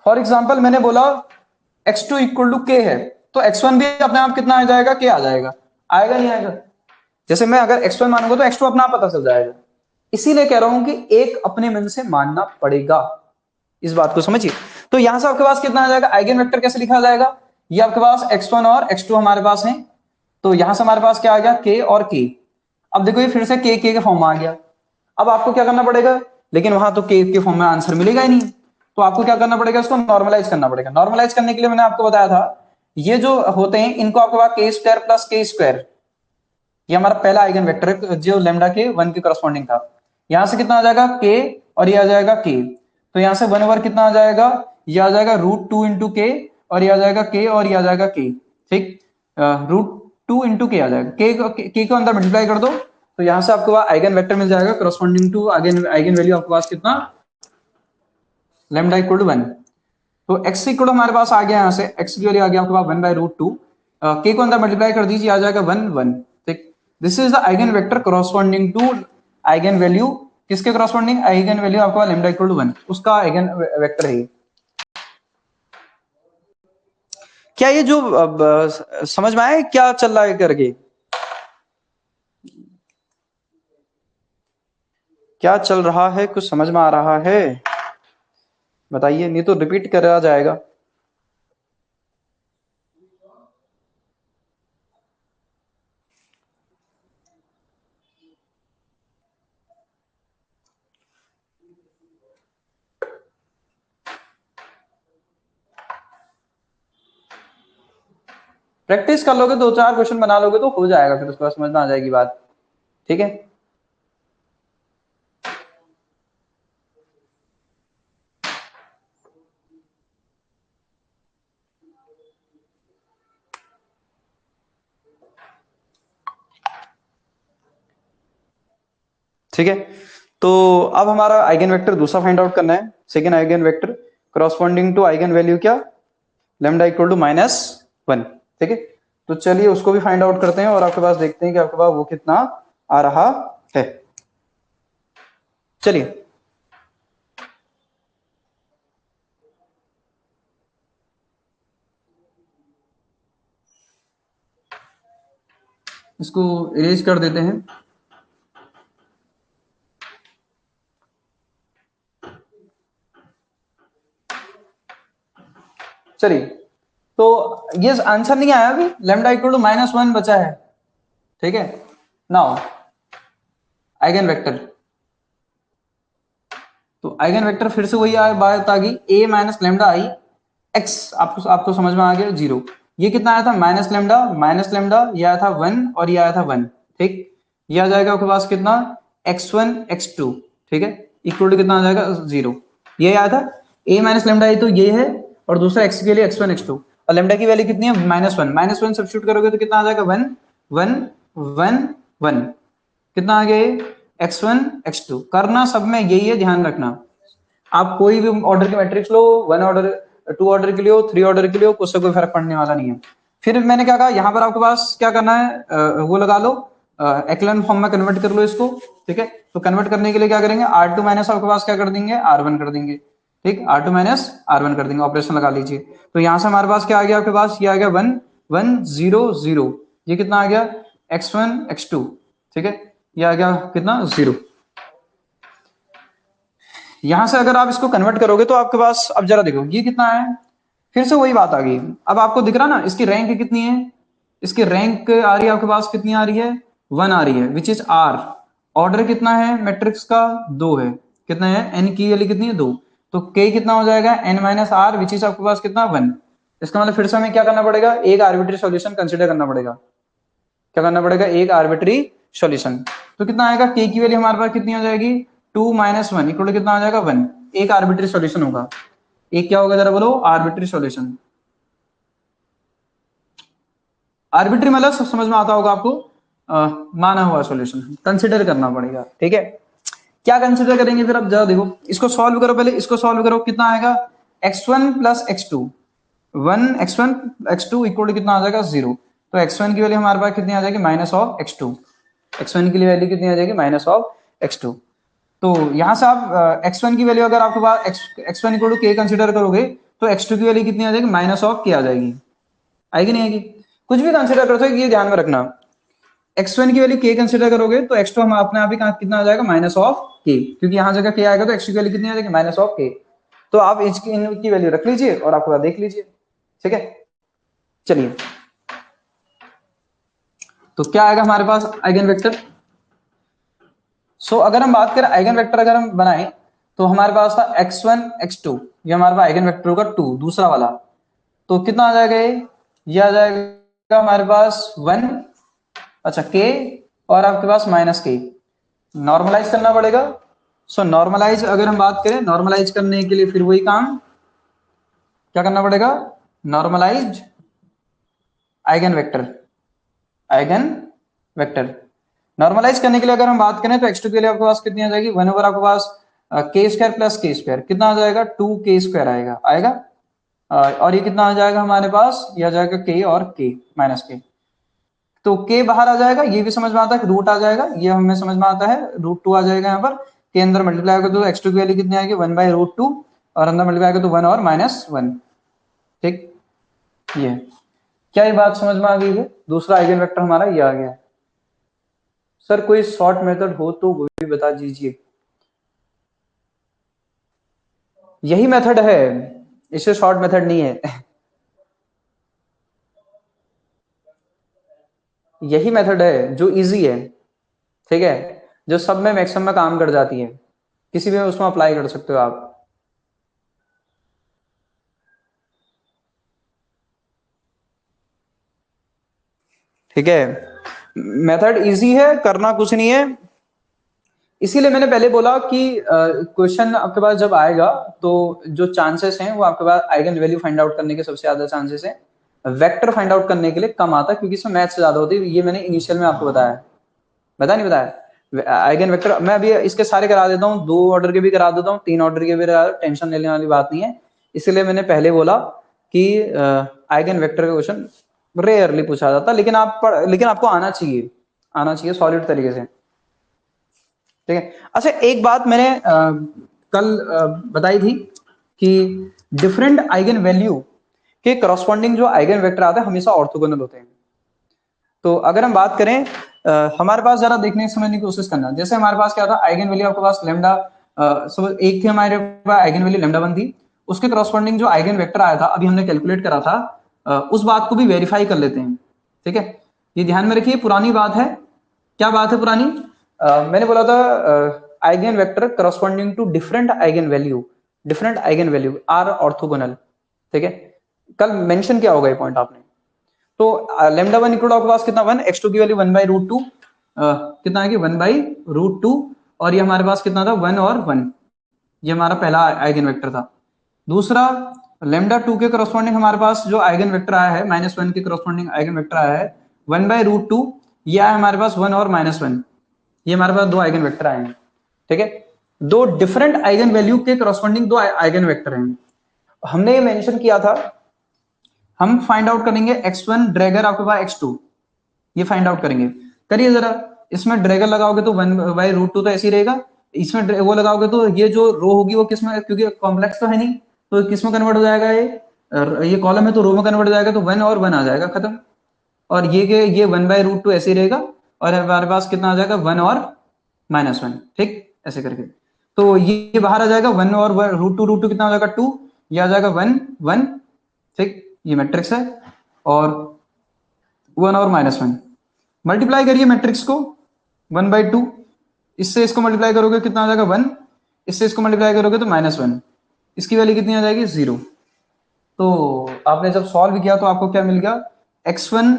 फॉर एग्जाम्पल मैंने बोला x2 इक्वल टू k है, तो x1 भी अपने आप कितना आ जाएगा, k आ जाएगा, आएगा नहीं आएगा। जैसे मैं अगर x1 मानूंगा तो x2 अपना आप पता चल जाएगा, इसीलिए कह रहा हूं कि एक अपने मन से मानना पड़ेगा, इस बात को समझिए। तो यहां से आपके पास कितना आ जाएगा, आइगन वेक्टर कैसे लिखा जाएगा, ये आपके पास x1 और x2 हमारे पास है, तो यहां से हमारे पास क्या आ गया, k और k। अब देखो ये फिर से k के फॉर्म में आ गया, अब आपको क्या करना पड़ेगा, लेकिन वहां तो k के फॉर्म में आंसर मिलेगा ही नहीं, तो आपको क्या करना पड़ेगा, इसको नॉर्मलाइज करना पड़ेगा। नॉर्मलाइज करने के लिए मैंने आपको बताया था, ये जो होते हैं इनको आपके पास k square plus k square, ये हमारा पहला आइगन वेक्टर है जो लैम्डा के 1 के करस्पॉन्डिंग था। यहां से कितना आ जाएगा k, और ये आ जाएगा k, तो यहां से 1 ओवर कितना आ जाएगा, ये आ जाएगा √2 इंटू के, और ये आ जाएगा k, और ये आ जाएगा k, ठीक, √2 इंटू के आ जाएगा, k को अंदर मल्टीप्लाई कर दो, तो यहां से आपको आइगन वेक्टर मिल जाएगा करस्पॉन्डिंग टू आइगन वैल्यू आपके पास कितना, लैम्डा इक्वल टू 1। तो x इक्वल हमारे पास आ गया, यहाँ से x की वैल्यू आ गया आपके पास 1/√2, k को अंदर मल्टीप्लाई कर दीजिए, आ जाएगा 1 1, ठीक। This is the eigen vector corresponding to eigen value, किसके करस्पॉन्डिंग, आइगन वैल्यू आपका लैम्डा इक्वल टू 1, उसका आइगन वेक्टर है। क्या ये जो समझ में आया क्या चल रहा है करके, क्या चल रहा है, कुछ समझ में आ रहा है, बताइए, नहीं तो रिपीट करा जाएगा। प्रैक्टिस कर लोगे, 2-4 क्वेश्चन बना लोगे तो हो जाएगा, फिर उसके बाद समझ में आ जाएगी बात, ठीक है। ठीक है, तो अब हमारा आइगन वेक्टर दूसरा फाइंड आउट करना है, second eigen vector corresponding to eigen value क्या, लैम्डा इक्वल टू -1। ठीक है, तो चलिए उसको भी फाइंड आउट करते हैं और आपके पास देखते हैं कि आपके पास वो कितना आ रहा है। चलिए इसको इरेज कर देते हैं। चलिए, तो ये आंसर नहीं आया अभी, लैम्डा इक्वल टू -1 बचा है। ठीक है, नाउ आइगन वेक्टर, तो आइगन वेक्टर फिर से वही बात आ गई, a minus lambda I x, आपको समझ में आ गया, 0। ये कितना आया था, माइनस लेमडा, ये आया था 1 और ये आया था 1। ठीक, ये आ जाएगा आपके पास कितना, x1 x2। ठीक है, इक्वल टू कितना आ जाएगा, 0। ये आया था a माइनस लेमडा आई, तो ये है, और दूसरा x के लिए x1 x2, और लेमडा की वैल्यू कितनी है, -1। -1 सब्स्टिट्यूट करोगे तो कितना आ जाएगा, 1 1 1 1। कितना आ गया, x1 x2। करना सब में यही है, ध्यान रखना, आप कोई भी ऑर्डर की मैट्रिक्स लो, 1 ऑर्डर, 2 ऑर्डर के लिए हो, 3 ऑर्डर के लिए हो, उससे कोई फर्क पड़ने वाला नहीं है। फिर मैंने क्या कहा, यहाँ पर आपके पास क्या करना है, वो लगा लो, एक्लन फॉर्म में कन्वर्ट कर लो इसको। ठीक है, तो कन्वर्ट करने के लिए क्या करेंगे, R2 माइनस आपके पास क्या कर देंगे, R1 कर देंगे। ठीक, R2 माइनस R1 कर देंगे, ऑपरेशन लगा लीजिए। तो यहाँ से हमारे पास क्या आ गया, आपके पास ये आ गया 1 1 0 0। ये कितना आ गया, x1 x2। ठीक है, ये आ गया कितना, 0। यहां से अगर आप इसको कन्वर्ट करोगे तो आपके पास, अब जरा देखो ये कितना है, फिर से वही बात आ गई। अब आपको दिख रहा ना, इसकी रैंक कितनी है, इसकी रैंक आ रही है आपके पास, कितनी आ रही है, 1 आ रही है, विच इज आर। ऑर्डर कितना है मैट्रिक्स का, 2 है। कितना है, एन की वैल्यू कितनी है, 2। तो के कितना हो जाएगा, N minus R, which is आपके पास कितना, 1। इसका मतलब फिर से हमें क्या करना पड़ेगा, एक आर्बिट्री सॉल्यूशन कंसिडर करना पड़ेगा। क्या करना पड़ेगा, एक आर्बिट्री सॉल्यूशन। तो कितना आएगा, के की वैल्यू हमारे पास कितनी हो जाएगी, 2 माइनस 1 इक्वल टू कितना आ जाएगा, 1। एक आर्बिट्री सॉल्यूशन होगा, एक क्या होगा जरा बोलो, आर्बिट्री सॉल्यूशन। आर्बिट्री मतलब समझ में आता होगा आपको, माना हुआ सॉल्यूशन कंसिडर करना पड़ेगा। ठीक है, क्या कंसिडर करेंगे फिर, अब जरा देखो, इसको सॉल्व करो, पहले इसको सॉल्व करो, कितना आएगा, x1 plus x2, 1 x1 x2 equal to कितना आ जाएगा, 0। तो x1 की वैल्यू हमारे पास कितनी आ जाएगी, माइनस ऑफ x2। x1 की वैल्यू कितनी आ जाएगी, माइनस ऑफ x2। तो यहां से आप x1 की वैल्यू अगर आपके पास x1 इक्वल टू के कंसिडर करोगे, तो x2 की वैल्यू कितनी आ जाएगी, माइनस ऑफ के आ जाएगी। आएगी नहीं आएगी, कुछ भी कंसिडर करते हो, ये ध्यान में रखना, x1 की वैल्यू k कंसिडर करोगे तो x2 हम अपने आप ही कितना आ जाएगा, माइनस ऑफ k, क्योंकि यहां जगह k आएगा तो x2 की वैल्यू कितनी आ जाएगी, माइनस ऑफ k। तो आप इनकी वैल्यू रख लीजिए और आपको देख लीजिए। ठीक है, चलिए, तो क्या आएगा हमारे पास आइगन वेक्टर। अगर हम बात करें आइगन वेक्टर, अगर हम बनाए तो हमारे पास था x1 x2, ये हमारे पास आइगन वेक्टर होगा 2, दूसरा वाला। तो कितना आ जाएगा, ये आ जाएगा हमारे पास 1, अच्छा k, और आपके पास माइनस k। नॉर्मलाइज करना पड़ेगा। नॉर्मलाइज अगर हम बात करें, नॉर्मलाइज करने के लिए फिर वही काम, क्या करना पड़ेगा, normalized eigen vector, eigen vector. Normalize करने के लिए अगर हम बात करें तो x2 के लिए आपके पास कितनी आ जाएगी, 1 ओवर आपके पास k square plus k square, कितना आ जाएगा, 2k स्क्वायर आएगा आएगा। और ये कितना आ जाएगा हमारे पास, ये आ जाएगा k और k माइनस k। तो k बाहर आ जाएगा, ये भी समझ में आता है, रूट आ जाएगा, ये हमें समझ में आता है, √2 आ जाएगा यहाँ पर। के अंदर मल्टीप्लाई होगा तो x2 की वैल्यू कितनी आएगी, 1/√2, और अंदर मल्टीप्लाई होगा तो 1 और -1। ठीक, ये क्या, ये बात समझ में आ गई है, दूसरा आइगन वेक्टर हमारा ये आ गया। सर कोई शॉर्ट मेथड हो तो वो भी बता दीजिए। यही मेथड है, इससे शॉर्ट मेथड नहीं है। यही मेथड है जो इजी है। ठीक है, जो सब में मैक्सिमम में काम कर जाती है, किसी भी में उसमें अप्लाई कर सकते हो आप। ठीक है, मेथड इजी है, करना कुछ नहीं है। इसीलिए मैंने पहले बोला कि क्वेश्चन आपके पास जब आएगा तो जो चांसेस हैं वो आपके पास आइगन वैल्यू फाइंड आउट करने के सबसे ज्यादा चांसेस हैं, वेक्टर फाइंड आउट करने के लिए कम आता है, क्योंकि इसमें मैथ्स ज्यादा होती है। ये मैंने इनिशियल में आपको बताया, बता नहीं बताया। आइगन वेक्टर मैं अभी इसके सारे करा देता हूँ, 2 ऑर्डर के भी करा देता हूँ, 3 ऑर्डर के भी करा, टेंशन लेने वाली बात नहीं है। इसलिए मैंने पहले बोला कि आइगन वेक्टर का क्वेश्चन रेयरली पूछा जाता, लेकिन लेकिन आपको आना चाहिए सॉलिड तरीके से, ठीक है। अच्छा, एक बात मैंने कल बताई थी कि डिफरेंट आइगन वैल्यू के करस्पॉन्डिंग जो आइगन वेक्टर आते हैं हमेशा ऑर्थोगोनल होते हैं। तो अगर हम बात करें हमारे पास, जरा देखने समझने की कोशिश करना, जैसे हमारे पास क्या था, आइगन वैल्यू आपके पास लेमडा, एक थी हमारे पास आइगन वैल्यू लेमडा 1 थी, उसके करस्पॉन्डिंग जो आइगन वेक्टर आया था अभी हमने कैलकुलेट करा था, उस बात को भी वेरीफाई कर लेते हैं, ठीक है। ये ध्यान में रखिए, पुरानी बात है। क्या बात है पुरानी? मैंने बोला था eigen vector corresponding to different eigen value are orthogonal, ठीक है। कल मेंशन किया होगा ये पॉइंट आपने। तो लेमडा 1 इक्वल आपके पास कितना 1, x2 की वैल्यू 1/√2, कितना है कि 1/√2, और ये हमारे पास कितना था 1 और 1, ये हमारा पहला आइगन वेक्टर था। दूसरा लेमडा 2 के करस्पॉन्डिंग हमारे पास जो आइगन वेक्टर आया है -1 के करस्पॉन्डिंग आइगन वेक्टर आया है 1/√2, ये आया हमारे पास 1 और -1, ये हमारे पास 2 आइगन वेक्टर आए हैं, ठीक है। 2 डिफरेंट आइगन वैल्यू के करस्पॉन्डिंग 2 आइगन वेक्टर हैं। हमने ये मेंशन किया था, हम फाइंड आउट करेंगे x1 ड्रैगर आपके पास x2, ये फाइंड आउट करेंगे। करिए जरा, इसमें ड्रैगर लगाओगे तो 1/√2 तो ऐसे ही रहेगा, इसमें वो लगाओगे तो ये जो रो होगी वो किसमें, क्योंकि कॉम्प्लेक्स तो है नहीं, तो किसमें कन्वर्ट हो जाएगा, ये कॉलम है तो रो में कन्वर्ट हो जाएगा, तो 1 और 1 आ जाएगा, खत्म। और ये 1/√2 ऐसे ही रहेगा, और हमारे पास कितना आ जाएगा 1 और -1, ठीक, ऐसे करके। तो ये बाहर आ जाएगा 1 और √2 कितना हो जाएगा 2, ये आ जाएगा 1 1, ठीक, ये मैट्रिक्स है। और 1 और -1 मल्टीप्लाई करिए मैट्रिक्स को 1/2, इससे इसको मल्टीप्लाई करोगे कितना आ जाएगा 1, इससे इसको मल्टीप्लाई करोगे तो -1, इसकी वैल्यू कितनी आ जाएगी 0। तो आपने जब सॉल्व किया तो आपको क्या मिल गया, x1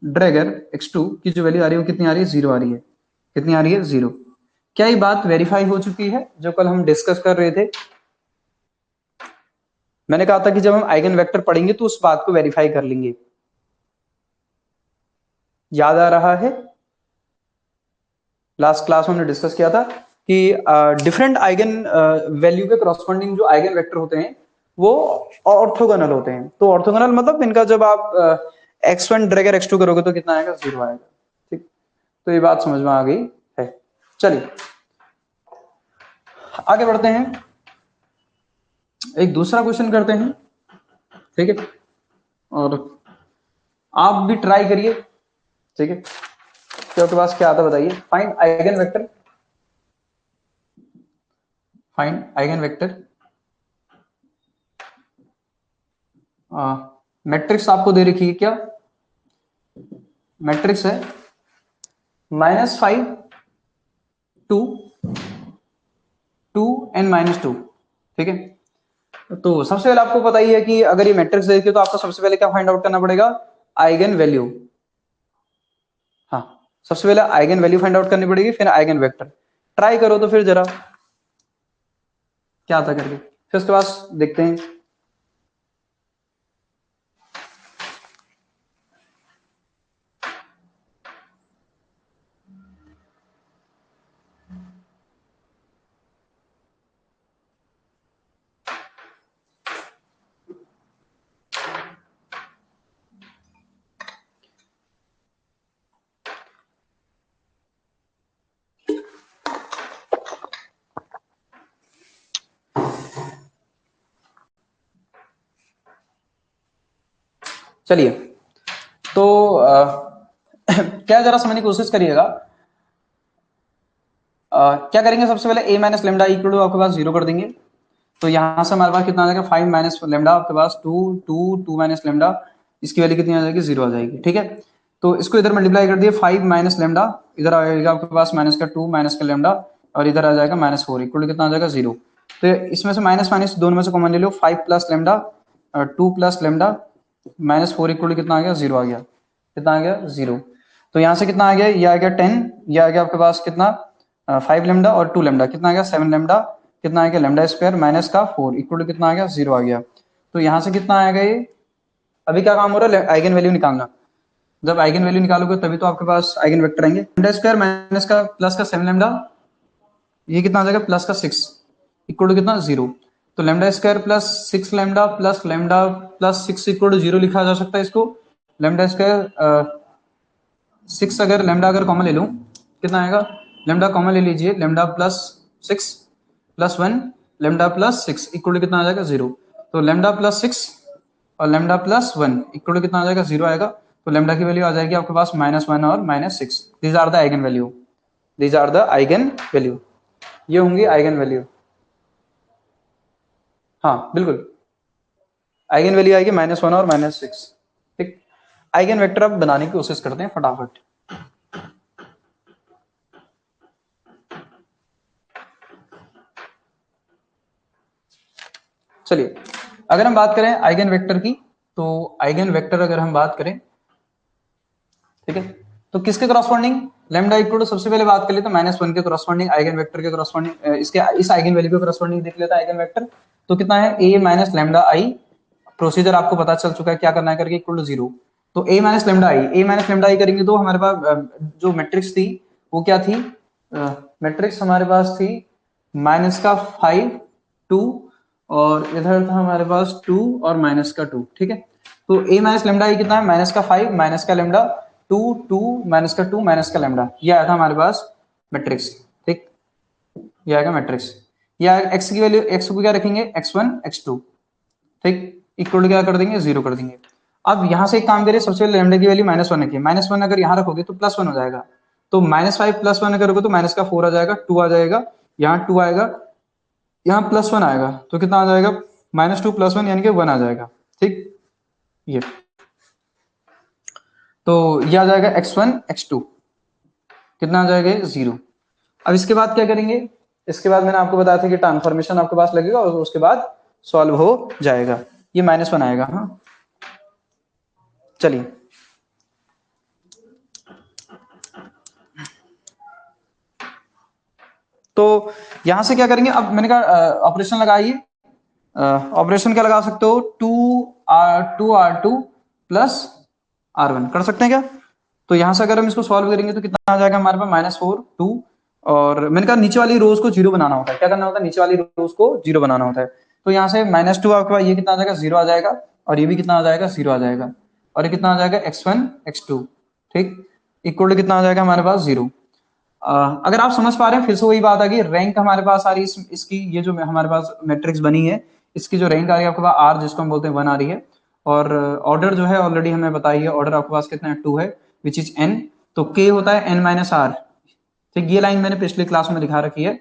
ड्रैगर x2 की जो वैल्यू आ रही है वो कितनी आ रही है 0 आ रही है, कितनी आ रही है 0। क्या ये बात वेरीफाई हो चुकी है जो कल हम डिस्कस कर रहे थे? मैंने कहा था कि जब हम आइगन वेक्टर पढ़ेंगे तो उस बात को वेरीफाई कर लेंगे, याद आ रहा है? लास्ट क्लास में हमने डिस्कस किया था कि डिफरेंट आइगन वैल्यू के करस्पॉन्डिंग जो आइगन वेक्टर होते हैं वो ऑर्थोगोनल होते हैं। तो ऑर्थोगोनल मतलब इनका जब आप x1 ड्रैगर x2 करोगे तो कितना आएगा 0 आएगा, ठीक। तो ये बात समझ में आ गई है। चलिए आगे बढ़ते हैं, एक दूसरा क्वेश्चन करते हैं, ठीक है, और आप भी ट्राई करिए, ठीक है। तो आपके पास क्या आता है बताइए, find eigen vector, find eigen vector, matrix आपको दे रखी है क्या, मैट्रिक्स है -5 2 2 एंड -2, ठीक है। तो सबसे पहले आपको पता ही है कि अगर ये मैट्रिक्स देखिए तो आपको सबसे पहले क्या फाइंड आउट करना पड़ेगा, आइगन वैल्यू। हाँ, सबसे पहले आइगन वैल्यू फाइंड आउट करनी पड़ेगी, फिर आइगन वेक्टर। ट्राई करो तो फिर जरा क्या आता करके, फिर उसके बाद देखते हैं। चलिए, तो क्या जरा समझने की कोशिश करिएगा। क्या करेंगे, सबसे पहले a minus lambda equal to आपके पास 0 कर देंगे। तो यहां से हमारे पास कितना आ जाएगा 5 माइनस लेमडा आपके पास 2 माइनस लेमडा, इसकी वैल्यू कितनी आ जाएगी 0 आ जाएगी, ठीक है। तो इसको इधर मल्टीप्लाई कर दिए, 5 माइनस लेमडा, इधर आएगा आपके पास माइनस का 2 माइनस का लेमडा, और इधर आ जाएगा -4 इक्वल टू कितना आ जाएगा 0। तो इसमें से माइनस माइनस दोनों में से कॉमन ले लो, 5 plus lambda 2 plus lambda -4 equal to कितना आ गया 0 आ गया, कितना आ गया 0। तो यहाँ से कितना आ गया, ये आ गया 10, ये आ गया आपके पास कितना 5 लेमडा और 2 लेमडा, कितना आ गया 7 लेमडा, कितना आ गया लेमडा स्क्वायर माइनस का 4 इक्वल टू कितना आ गया 0 आ गया। तो यहाँ से कितना आएगा ये, अभी क्या काम हो रहा है आइगन वैल्यू निकालना। जब आइगन वैल्यू निकालोगे तभी तो आपके पास आइगन वेक्टर आएंगे। लैम्डा स्क्वायर माइनस का प्लस का 7 लैम्डा, ये कितना आ जाएगा प्लस का 6 इक्वल टू कितना 0। तो lambda square plus 6 lambda plus 6 equal to 0 लिखा जा सकता है इसको। लैम्डा स्क्वायर 6 अगर लैम्डा अगर कॉमन ले लूं कितना आएगा, लैम्डा कॉमन ले लीजिए, lambda plus 6 plus 1 lambda plus 6 equal to कितना आ जाएगा 0। तो लैम्डा प्लस 6 और लैम्डा प्लस 1 इक्वल टू कितना आ जाएगा 0 आएगा। तो लैम्डा की वैल्यू आ जाएगी आपके पास -1 और -6। These are the eigen value, these are the eigen value, ये होंगी आइगन वैल्यू। हाँ बिल्कुल, आइगन वैल्यू आएगी -1 और -6। ठीक, आइगन वेक्टर अब बनाने की कोशिश करते हैं फटाफट। चलिए अगर हम बात करें आइगन वेक्टर की, तो आइगन वेक्टर अगर हम बात करें, ठीक है, तो किसके करस्पॉन्डिंग लैम्डा इक्वल टू, सबसे पहले बात कर लेते हैं -1 के करस्पॉन्डिंग आइगन वेक्टर के करस्पॉन्डिंग, इसके इस आइगन वैल्यू के करस्पॉन्डिंग देख लेते हैं आइगन वेक्टर। तो कितना है a minus lambda I, procedure आपको पता चल चुका है क्या करना है करके, इक्वल टू 0। तो a माइनस लैम्डा आई करेंगे तो हमारे पास जो मैट्रिक्स थी वो क्या थी, मैट्रिक्स हमारे पास थी -5 2 और इधर था हमारे पास 2 और -2। ठीक है, तो a माइनस लैम्डा आई कितना है -5 माइनस का लैम्डा 2 2 -2 माइनस का लैम्डा, ये आया था हमारे पास मैट्रिक्स। ठीक, ये आएगा मैट्रिक्स। या x की वैल्यू, x को क्या रखेंगे x1 x2, ठीक, इक्वल टू क्या कर देंगे 0 कर देंगे। अब यहां से एक काम करिए, सबसे पहले लैम्डा की वैल्यू -1 रखिए, -1 अगर यहाँ रखोगे तो +1 हो जाएगा। तो -5 +1 अगर रखो तो -4 आ जाएगा, 2 आ जाएगा, यहाँ 2 आएगा, यहाँ +1 आएगा, तो कितना आ जाएगा -2 +1 यानी कि 1 आ जाएगा। ठीक, ये तो ये आ जाएगा x1 x2, कितना आ जाएगा 0। अब इसके बाद क्या करेंगे, इसके बाद मैंने आपको बताया था कि ट्रांसफॉर्मेशन आपके पास लगेगा और उसके बाद सॉल्व हो जाएगा, ये -1 आएगा। हाँ चलिए, तो यहां से क्या करेंगे, अब मैंने कहा ऑपरेशन लगाइए, ऑपरेशन क्या लगा सकते हो, 2r2 प्लस r1 कर सकते हैं क्या। तो यहां से अगर हम इसको सॉल्व करेंगे तो कितना आ जाएगा हमारे पास -4 2, और मैंने कहा नीचे वाली रोज को 0 बनाना होता है, क्या करना होता है, नीचे वाली रोज को 0 बनाना होता है। तो यहाँ से -2 आपके पास ये कितना आ जाएगा 0 आ जाएगा, और ये भी कितना आ जाएगा 0 आ जाएगा, और ये कितना आ जाएगा x1 x2, ठीक, इक्वल टू कितना आ जाएगा हमारे पास 0। अगर आप समझ पा रहे हैं, फिर से वही बात आ गई, रैंक हमारे पास आ रही है इसकी, ये जो हमारे पास मैट्रिक्स बनी है इसकी जो रैंक आ रही है आपके पास r, जिसको हम बोलते हैं 1 आ रही है, और ऑर्डर जो है ऑलरेडी हमें बताई है, ऑर्डर आपके पास कितना है 2 है, विच इज n। तो k होता है n माइनस r। ठीक, ये लाइन मैंने पिछली क्लास में दिखा रखी है,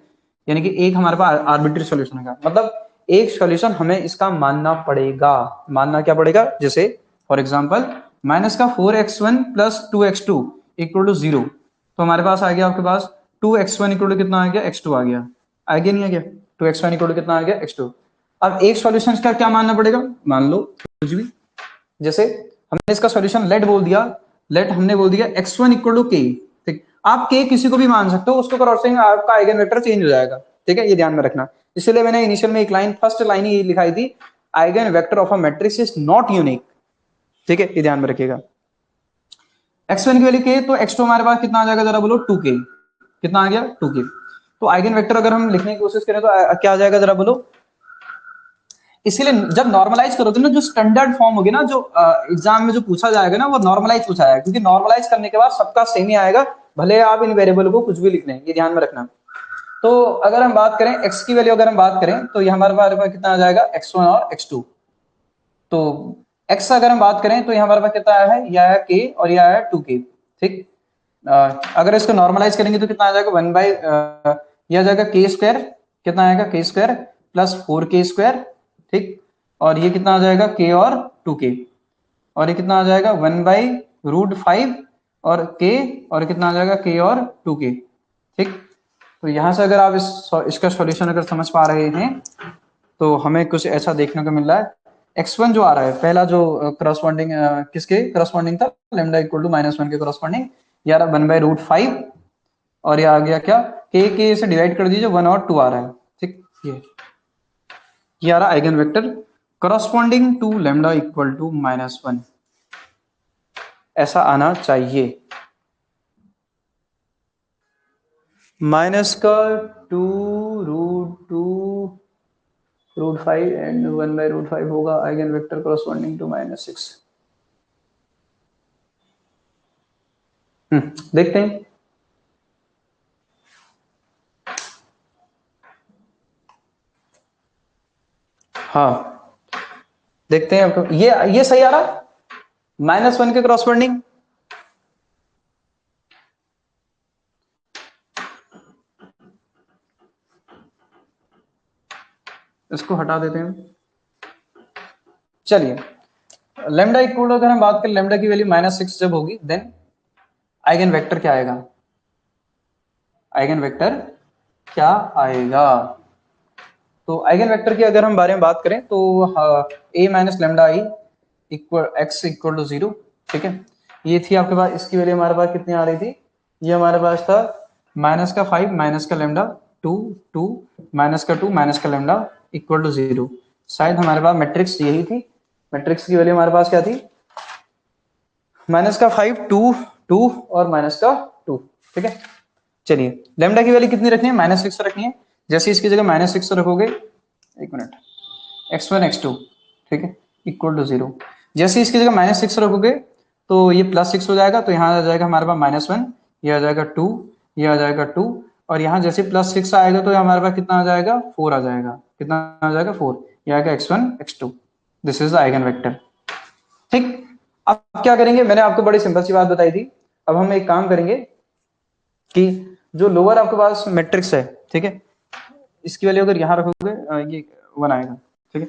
यानी कि एक हमारे पास आर्बिट्री सॉल्यूशन होगा, मतलब एक सॉल्यूशन हमें इसका मानना पड़ेगा। मानना क्या पड़ेगा, जैसे for example -4x1 plus 2x2 equal to 0, तो हमारे पास आ गया आपके पास 2x1 इक्वल टू कितना आ गया x2 आ गया, नहीं आ गया 2x1 इक्वल टू कितना आ गया x2। अब एक सॉल्यूशन का क्या मानना पड़ेगा, मान लो कुछ भी, जैसे हमने इसका सॉल्यूशन लेट बोल दिया, लेट हमने बोल दिया x1 इक्वल टू k। ठीक, आप k किसी को भी मान सकते हो, उसको क्रॉसिंग आपका आइगन वेक्टर चेंज हो जाएगा। ठीक है, ये ध्यान में रखना, इसलिए मैंने इनिशियल में एक लाइन, फर्स्ट लाइन ही लिखाई थी, eigen vector of a matrix is not unique. ठीक है, ये ध्यान में रखिएगा। x1 की वैल्यू k, तो x2 हमारे पास कितना आ जाएगा जरा बोलो 2k, कितना आ गया 2k। तो आइगन वेक्टर अगर हम लिखने की कोशिश करें तो क्या आ जाएगा जरा बोलो। इसीलिए जब नॉर्मलाइज करोगे ना, जो स्टैंडर्ड फॉर्म होगी ना, जो एग्जाम में जो पूछा जाएगा ना, वो नॉर्मलाइज पूछा जाएगा, क्योंकि नॉर्मलाइज करने के बाद सबका सेम ही आएगा, भले आप इन वेरिएबल को कुछ भी लिख लें, ये ध्यान में रखना। तो अगर हम बात करें x की वैल्यू, अगर हम बात करें तो ये हमारे पास कितना आ जाएगा x1 और x2। तो x अगर हम बात करें तो यहाँ हमारे पास कितना आया है, यह आया k और यह आया 2k। ठीक, अगर इसको नॉर्मलाइज करेंगे तो कितना आ जाएगा 1 बाई यह आ जाएगा k स्क्वायर, कितना आएगा k square plus 4k square. ठीक, और ये कितना आ जाएगा k और 2k, और ये कितना आ जाएगा 1/√5 और k, और कितना आ जाएगा k और 2k। ठीक, तो यहां से अगर आप इसका सॉल्यूशन अगर समझ पा रहे हैं तो हमें कुछ ऐसा देखने को मिल रहा है। x1 जो आ रहा है, पहला जो करस्पॉन्डिंग किसके करस्पॉन्डिंग था, लैम्डा इक्वल टू -1 के करस्पॉन्डिंग, यार 1/√5, और ये आ गया क्या, k से डिवाइड कर दीजिए, 1 और 2 आ रहा है। ठीक, ये आ रहा eigen vector corresponding to lambda equal to -1। ऐसा आना चाहिए। माइनस का 2√2√5 एंड 1/√5 होगा आइगन वेक्टर कॉरस्पॉन्डिंग टू -6। देखते हैं। हाँ देखते हैं आपको ये सही आ रहा, -1 के क्रॉसपॉन्डिंग। इसको हटा देते हैं। चलिए लेमडा इक्वल, अगर हम बात करें लेमडा की वैल्यू -6 जब होगी देन आइगन वेक्टर क्या आएगा, आइगन वेक्टर क्या आएगा। तो आइगन वेक्टर की अगर हम बारे में बात करें तो a minus lambda I equal x equal to 0, ठीक है। ये थी आपके पास, इसकी वैल्यू हमारे पास कितनी आ रही थी, ये हमारे पास था -5 माइनस का लेमडा 2 2 माइनस का 2 माइनस का लेमडा इक्वल टू 0। शायद हमारे पास मैट्रिक्स यही थी, मैट्रिक्स की वैल्यू हमारे पास क्या थी, -5 2 2 और -2, ठीक है। चलिए लेमडा की वैल्यू कितनी रखनी है, -6 रखनी है। जैसे इसकी जगह -6 रखोगे, एक मिनट, x1 x2, ठीक है, इक्वल टू 0। जैसे इसकी जगह -6 रखोगे तो ये +6 हो जाएगा, तो यहाँ आ जाएगा हमारे पास -1, ये आ जाएगा 2, ये आ जाएगा 2, और यहाँ जैसे +6 आएगा तो हमारे पास कितना आ जाएगा, 4 आ जाएगा। कितना आ जाएगा, 4। ये आएगा x1 x2। This is the eigen vector, ठीक। अब क्या करेंगे, मैंने आपको बड़ी सिंपल सी बात बताई थी। अब हम एक काम करेंगे कि जो लोअर आपके पास मैट्रिक्स है, ठीक है, इसकी वैल्यू अगर यहाँ रखोगे ये 1 आएगा, ठीक है।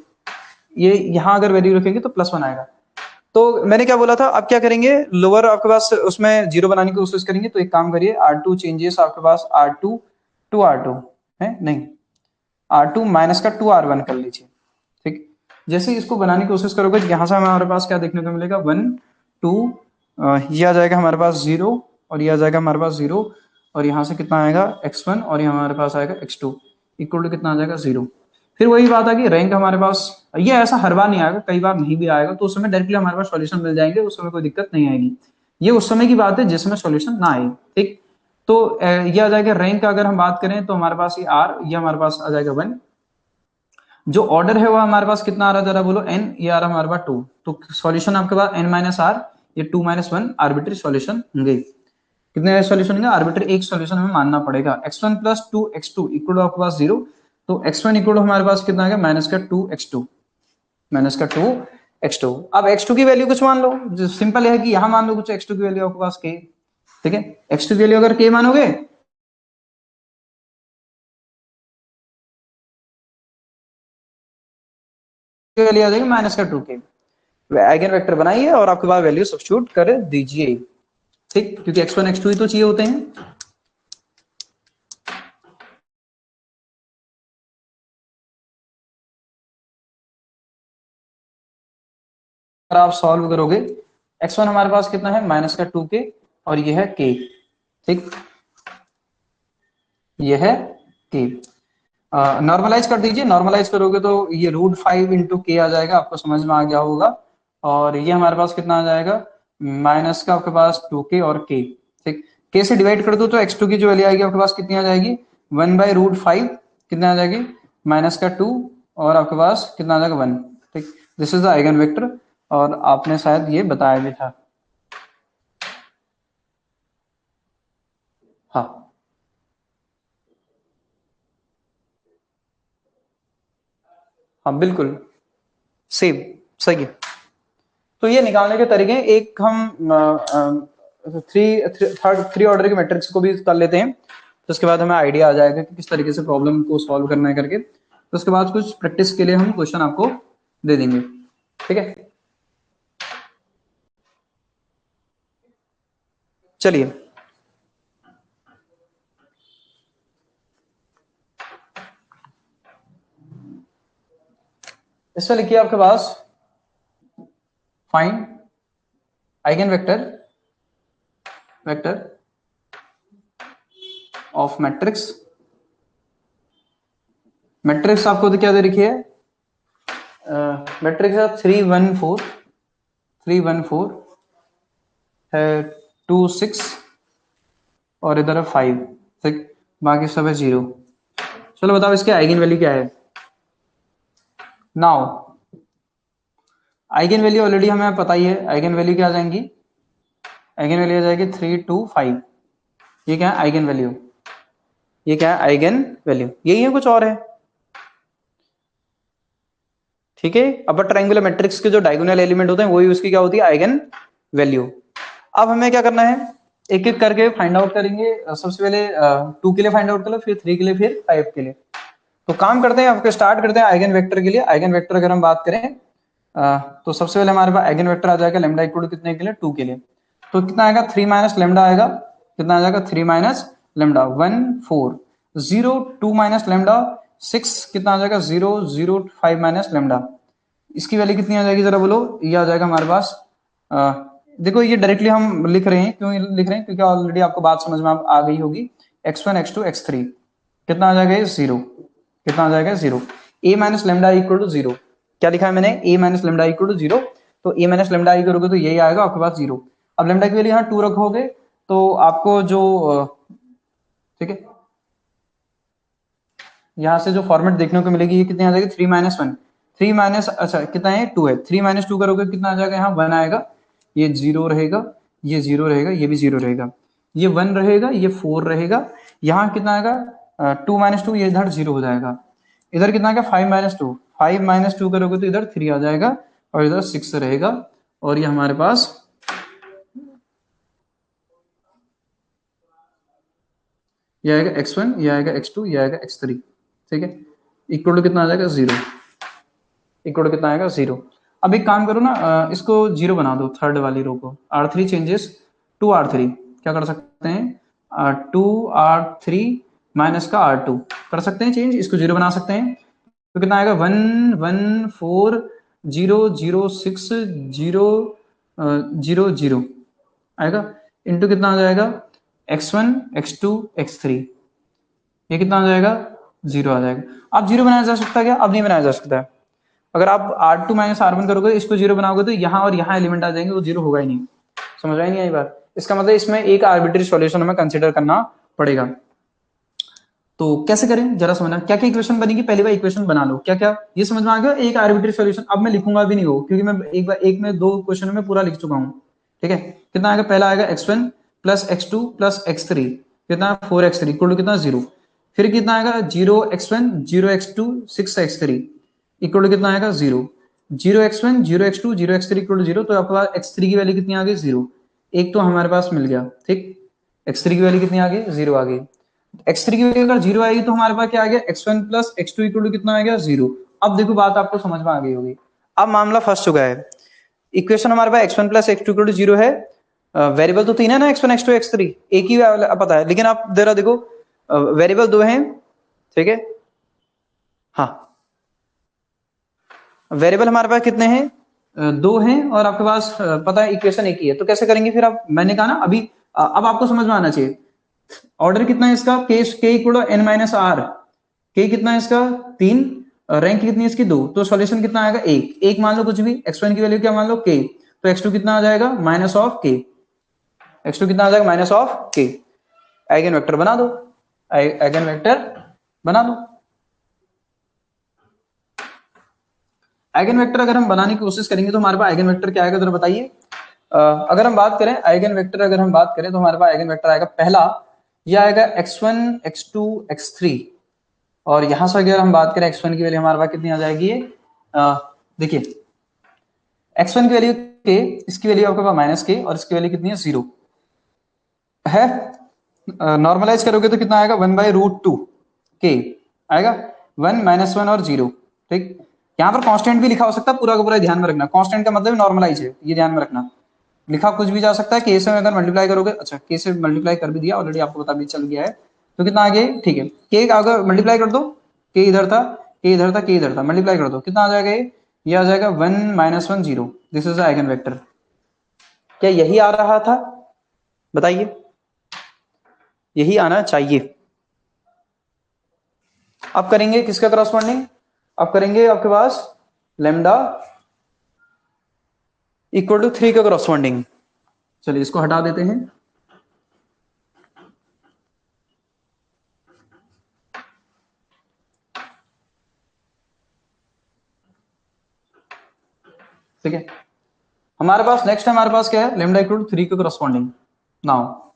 ये यहाँ अगर वैल्यू रखेंगे तो +1 आएगा। तो मैंने क्या बोला था, अब क्या करेंगे, लोअर आपके पास उसमें 0 बनाने की कोशिश करेंगे। तो एक काम करिए, R2 चेंजेस आपके पास R2 टू R2 है, नहीं R2 माइनस का 2R1 कर लीजिए, ठीक। जैसे इसको बनाने की कोशिश करोगे यहाँ से हमारे पास क्या देखने को मिलेगा, 1 2, ये आ जाएगा हमारे पास 0, और ये आ जाएगा हमारे पास 0, और यहाँ से कितना आएगा x1, और ये हमारे पास आएगा x2 इक्वल टू कितना आ जाएगा 0। फिर वही बात आ गई, रैंक हमारे पास, ये ऐसा हर बार नहीं आएगा, कई बार नहीं भी आएगा, तो उस समय डायरेक्टली हमारे पास सॉल्यूशन मिल जाएंगे, उस समय कोई दिक्कत नहीं आएगी। ये उस समय की बात है जिस समय सॉल्यूशन ना आए, ठीक। तो ये आ जाएगा रैंक, अगर हम बात करें तो हमारे पास ये r, ये हमारे पास आ जाएगा 1। जो ऑर्डर है वो हमारे पास कितना आ रहा है जरा बोलो, n, ये आ रहा है हमारे पास 2। तो सॉल्यूशन आपके पास n माइनस r, ये 2 माइनस 1 आर्बिट्री सॉल्यूशन होंगे। कितने सॉल्यूशन होंगे, आर्बिट्री एक सॉल्यूशन हमें मानना पड़ेगा। x1 plus 2x2 equal to आपके पास 0। तो x1 इक्वल टू हमारे पास कितना आ गया, -2x2, -2x2। अब x2 की वैल्यू कुछ मान लो, जो सिंपल है कि यहाँ मान लो कुछ x2 की वैल्यू आपके पास k, ठीक है। x2 की वैल्यू अगर k मानोगे, वैल्यू आ जाएगी -2k। आइगन वेक्टर बनाइए और आपके पास वैल्यू सब्स्टिट्यूट कर दीजिए, ठीक, क्योंकि x1 x2 ही तो चाहिए होते हैं। अगर आप सॉल्व करोगे, x1 हमारे पास कितना है, -2k, और ये है k, ठीक, ये है k। नॉर्मलाइज कर दीजिए, नॉर्मलाइज करोगे तो ये √5 इंटू के आ जाएगा, आपको समझ में आ गया होगा। और ये हमारे पास कितना आ जाएगा, माइनस का आपके पास 2k और k, ठीक। k से डिवाइड कर दो तो x2 की जो वैल्यू आएगी आपके पास कितनी आ जाएगी, 1/√5, कितना आ जाएगी, -2, और आपके पास कितना आ जाएगा 1, ठीक। This is the eigen vector, और आपने शायद ये बताया भी था। हाँ हाँ बिल्कुल सेम, सही है। तो ये निकालने के तरीके हैं, एक हम थ्री ऑर्डर के मैट्रिक्स को भी कर लेते हैं, तो उसके बाद हमें आइडिया आ जाएगा कि किस तरीके से प्रॉब्लम को सॉल्व करना है करके। तो उसके बाद कुछ प्रैक्टिस के लिए हम क्वेश्चन आपको दे देंगे, ठीक है। चलिए इसमें लिखिए आपके पास, find eigen vector of matrix. Matrix आपको तो क्या दे रखी है, मैट्रिक्स है 3 1 4 3 1 4 है 2 6 और इधर है 5, ठीक, बाकी सब है 0। चलो बताओ इसके आइगन वैल्यू क्या है। नाउ आइगन वैल्यू ऑलरेडी हमें पता ही है, आइगन वैल्यू क्या आ जाएंगी, आइगन वैल्यू आ जाएगी 3 2 5। ये क्या है आइगन वैल्यू, ये क्या है आइगन वैल्यू, यही है कुछ और है, ठीक है। अब ट्रायंगुलर मैट्रिक्स के जो डायगोनल एलिमेंट होते हैं वही उसकी क्या होती है आइगन वैल्यू। अब हमें क्या करना है, एक एक करके फाइंड आउट करेंगे। सबसे पहले 2 के लिए फाइंड आउट कर लो, फिर 3 के लिए, फिर 5 के लिए। तो काम करते हैं, आपको स्टार्ट करते हैं आइगन वेक्टर के लिए। आइगन वेक्टर अगर हम बात करें तो सबसे पहले हमारे पास आइगन वेक्टर आ जाएगा लैम्डा इक्वल टू कितने के लिए 2 के लिए। तो कितना आएगा 3 माइनस लैम्डा आएगा, कितना आ जाएगा 3 माइनस लैम्डा 1 4 0 2 माइनस लैम्डा 6, कितना आ जाएगा 0 0 5 माइनस लैम्डा। इसकी वैल्यू कितनी आ जाएगी जरा बोलो, ये आ जाएगा हमारे पास देखो ये डायरेक्टली हम लिख रहे हैं, क्यों लिख रहे हैं क्योंकि ऑलरेडी आपको बात समझ में आ गई होगी। x1 x2 x3 कितना आ जाएगा 0, कितना आ जाएगा 0। a minus lambda equal to 0, क्या लिखा है मैंने a minus lambda equal to 0, तो a माइनस लेमडा आई करोगे तो यही आएगा आपके पास 0। अब लेमडा की वैल्यू यहाँ 2 रखोगे तो आपको जो ठीक है यहाँ से जो फॉर्मेट देखने को मिलेगी ये कितनी आ जाएगी 3 माइनस 1, 3 माइनस अच्छा कितना है 2 है, 3 माइनस 2 करोगे कितना आ जाएगा यहाँ 1 आएगा, ये 0 रहेगा, ये 0 रहेगा, ये भी 0 रहेगा, ये 1 रहेगा, ये 4 रहेगा, यहाँ कितना आएगा 2 माइनस 2, ये इधर 0 हो जाएगा, इधर कितना आएगा 5 माइनस 2, 5 माइनस 2 करोगे तो इधर 3 आ जाएगा और इधर 6 रहेगा। और ये हमारे पास ये आएगा x1, ये आएगा x2, ये आएगा x3, ठीक है। इक्वल टू कितना आ जाएगा 0, इक्वल टू कितना आएगा 0। अब एक काम करो ना, इसको 0 बना दो, थर्ड वाली रो को, R3 चेंजेस टू R3, क्या कर सकते हैं 2 R3 माइनस का R2 कर सकते हैं चेंज, इसको 0 बना सकते हैं। तो कितना आएगा 1 1 4 0 0 6 0 0 0 आएगा, इंटू कितना आ जाएगा x1 x2 x3, ये कितना आ जाएगा 0 आ जाएगा। अब 0 बनाया जा सकता है क्या, अब नहीं बनाया जा सकता है। अगर आप R2 माइनस R1 करोगे, इसको 0 बनाओगे तो यहाँ और यहाँ एलिमेंट आ जाएंगे, वो 0 होगा ही नहीं। समझ आई नहीं आई बात, इसका मतलब इसमें एक आर्बिट्री सॉल्यूशन हमें कंसीडर करना पड़ेगा। तो कैसे करें जरा समझना, क्या क्या इक्वेशन बनेगी, पहली बार इक्वेशन बना लो, क्या क्या ये समझ में आ गया, एक आर्बिट्री सॉल्यूशन। अब मैं लिखूंगा भी नहीं हो, क्योंकि मैं एक बार एक में 2 क्वेश्चन में पूरा लिख चुका हूँ, ठीक है। कितना आएगा, पहला आएगा x1 plus x2 plus x3, कितना 4x3 इक्वल टू कितना 0, फिर कितना आएगा 0x1 0x2 6x3 equal to कितना आएगा 0, 0x1 0x2 0x3 equal to 0, तो आपके पास x3 की वैल्यू कितनी आ गई 0, एक तो हमारे पास मिल गया, ठीक। x3 की वैल्यू कितनी आ गई 0 आ गई, x3 की वैल्यू अगर 0 आएगी तो हमारे पास क्या आ गया x1 plus x2 equal to कितना आ गया 0। अब देखो बात आपको समझ में आ गई होगी, अब मामला फंस चुका है। इक्वेशन हमारे पास x1 plus x2 equal to 0 है, वेरिएबल तो 3 है ना, x1 x2 x3 एक ही पता है, लेकिन आप जरा देखो वेरिएबल 2 है, ठीक है। हाँ वेरिएबल हमारे पास कितने हैं 2 हैं, और आपके पास पता है इक्वेशन एक ही है, तो कैसे करेंगे फिर। आप मैंने कहा ना अभी अब आपको समझ में आना चाहिए। ऑर्डर कितना है इसका, K equal to n minus R, K कितना है इसका 3, रैंक कितनी है इसकी 2, तो सॉल्यूशन कितना आएगा 1 1 मान लो कुछ भी, x1 की वैल्यू क्या मान लो k, तो x2 कितना आ जाएगा माइनस ऑफ k, x2 कितना आ जाएगा minus of k। Eigen vector बना दो, आइगन वेक्टर बना दो। आइगन वेक्टर अगर हम बनाने की कोशिश करेंगे तो हमारे पास आइगन वेक्टर क्या आएगा जरा बताइए। अगर हम बात करें आइगन वेक्टर, अगर हम बात करें तो हमारे पास आइगन वेक्टर आएगा पहला, ये आएगा x1 x2 x3, और यहां से अगर हम बात करें x1 की वैल्यू हमारे पास कितनी आ जाएगी, देखिए x1 की वैल्यू k, इसकी वैल्यू आपके पास माइनस k, और इसकी वैल्यू कितनी है 0 है। नॉर्मलाइज करोगे तो कितना आएगा 1/√2 k आएगा, 1 माइनस 1 और 0, ठीक। यहाँ पर कांस्टेंट भी लिखा हो सकता है, पूरा का पूरा ध्यान में रखना, कांस्टेंट का मतलब नॉर्मलाइज है, ये ध्यान में रखना। लिखा कुछ भी जा सकता है, के से अगर मल्टीप्लाई करोगे, अच्छा के से मल्टीप्लाई कर भी दिया ऑलरेडी, आपको पता भी चल गया है, तो कितना आ गया, ठीक है। के अगर मल्टीप्लाई कर दो, के इधर था, के इधर था, के इधर था, मल्टीप्लाई कर दो, कितना आ जाएगा ये आ जाएगा 1 minus 1 0, this is eigen vector. क्या यही आ रहा था, बताइए, यही आना चाहिए। अब करेंगे किसका क्रॉसपॉन्डिंग, अब करेंगे आपके पास लेमडा इक्वल टू 3 का क्रॉसपॉन्डिंग, चलिए इसको हटा देते हैं। ठीक है, हमारे पास नेक्स्ट हमारे पास क्या है, लेमडा इक्वल टू 3 के करस्पॉन्डिंग। नाउ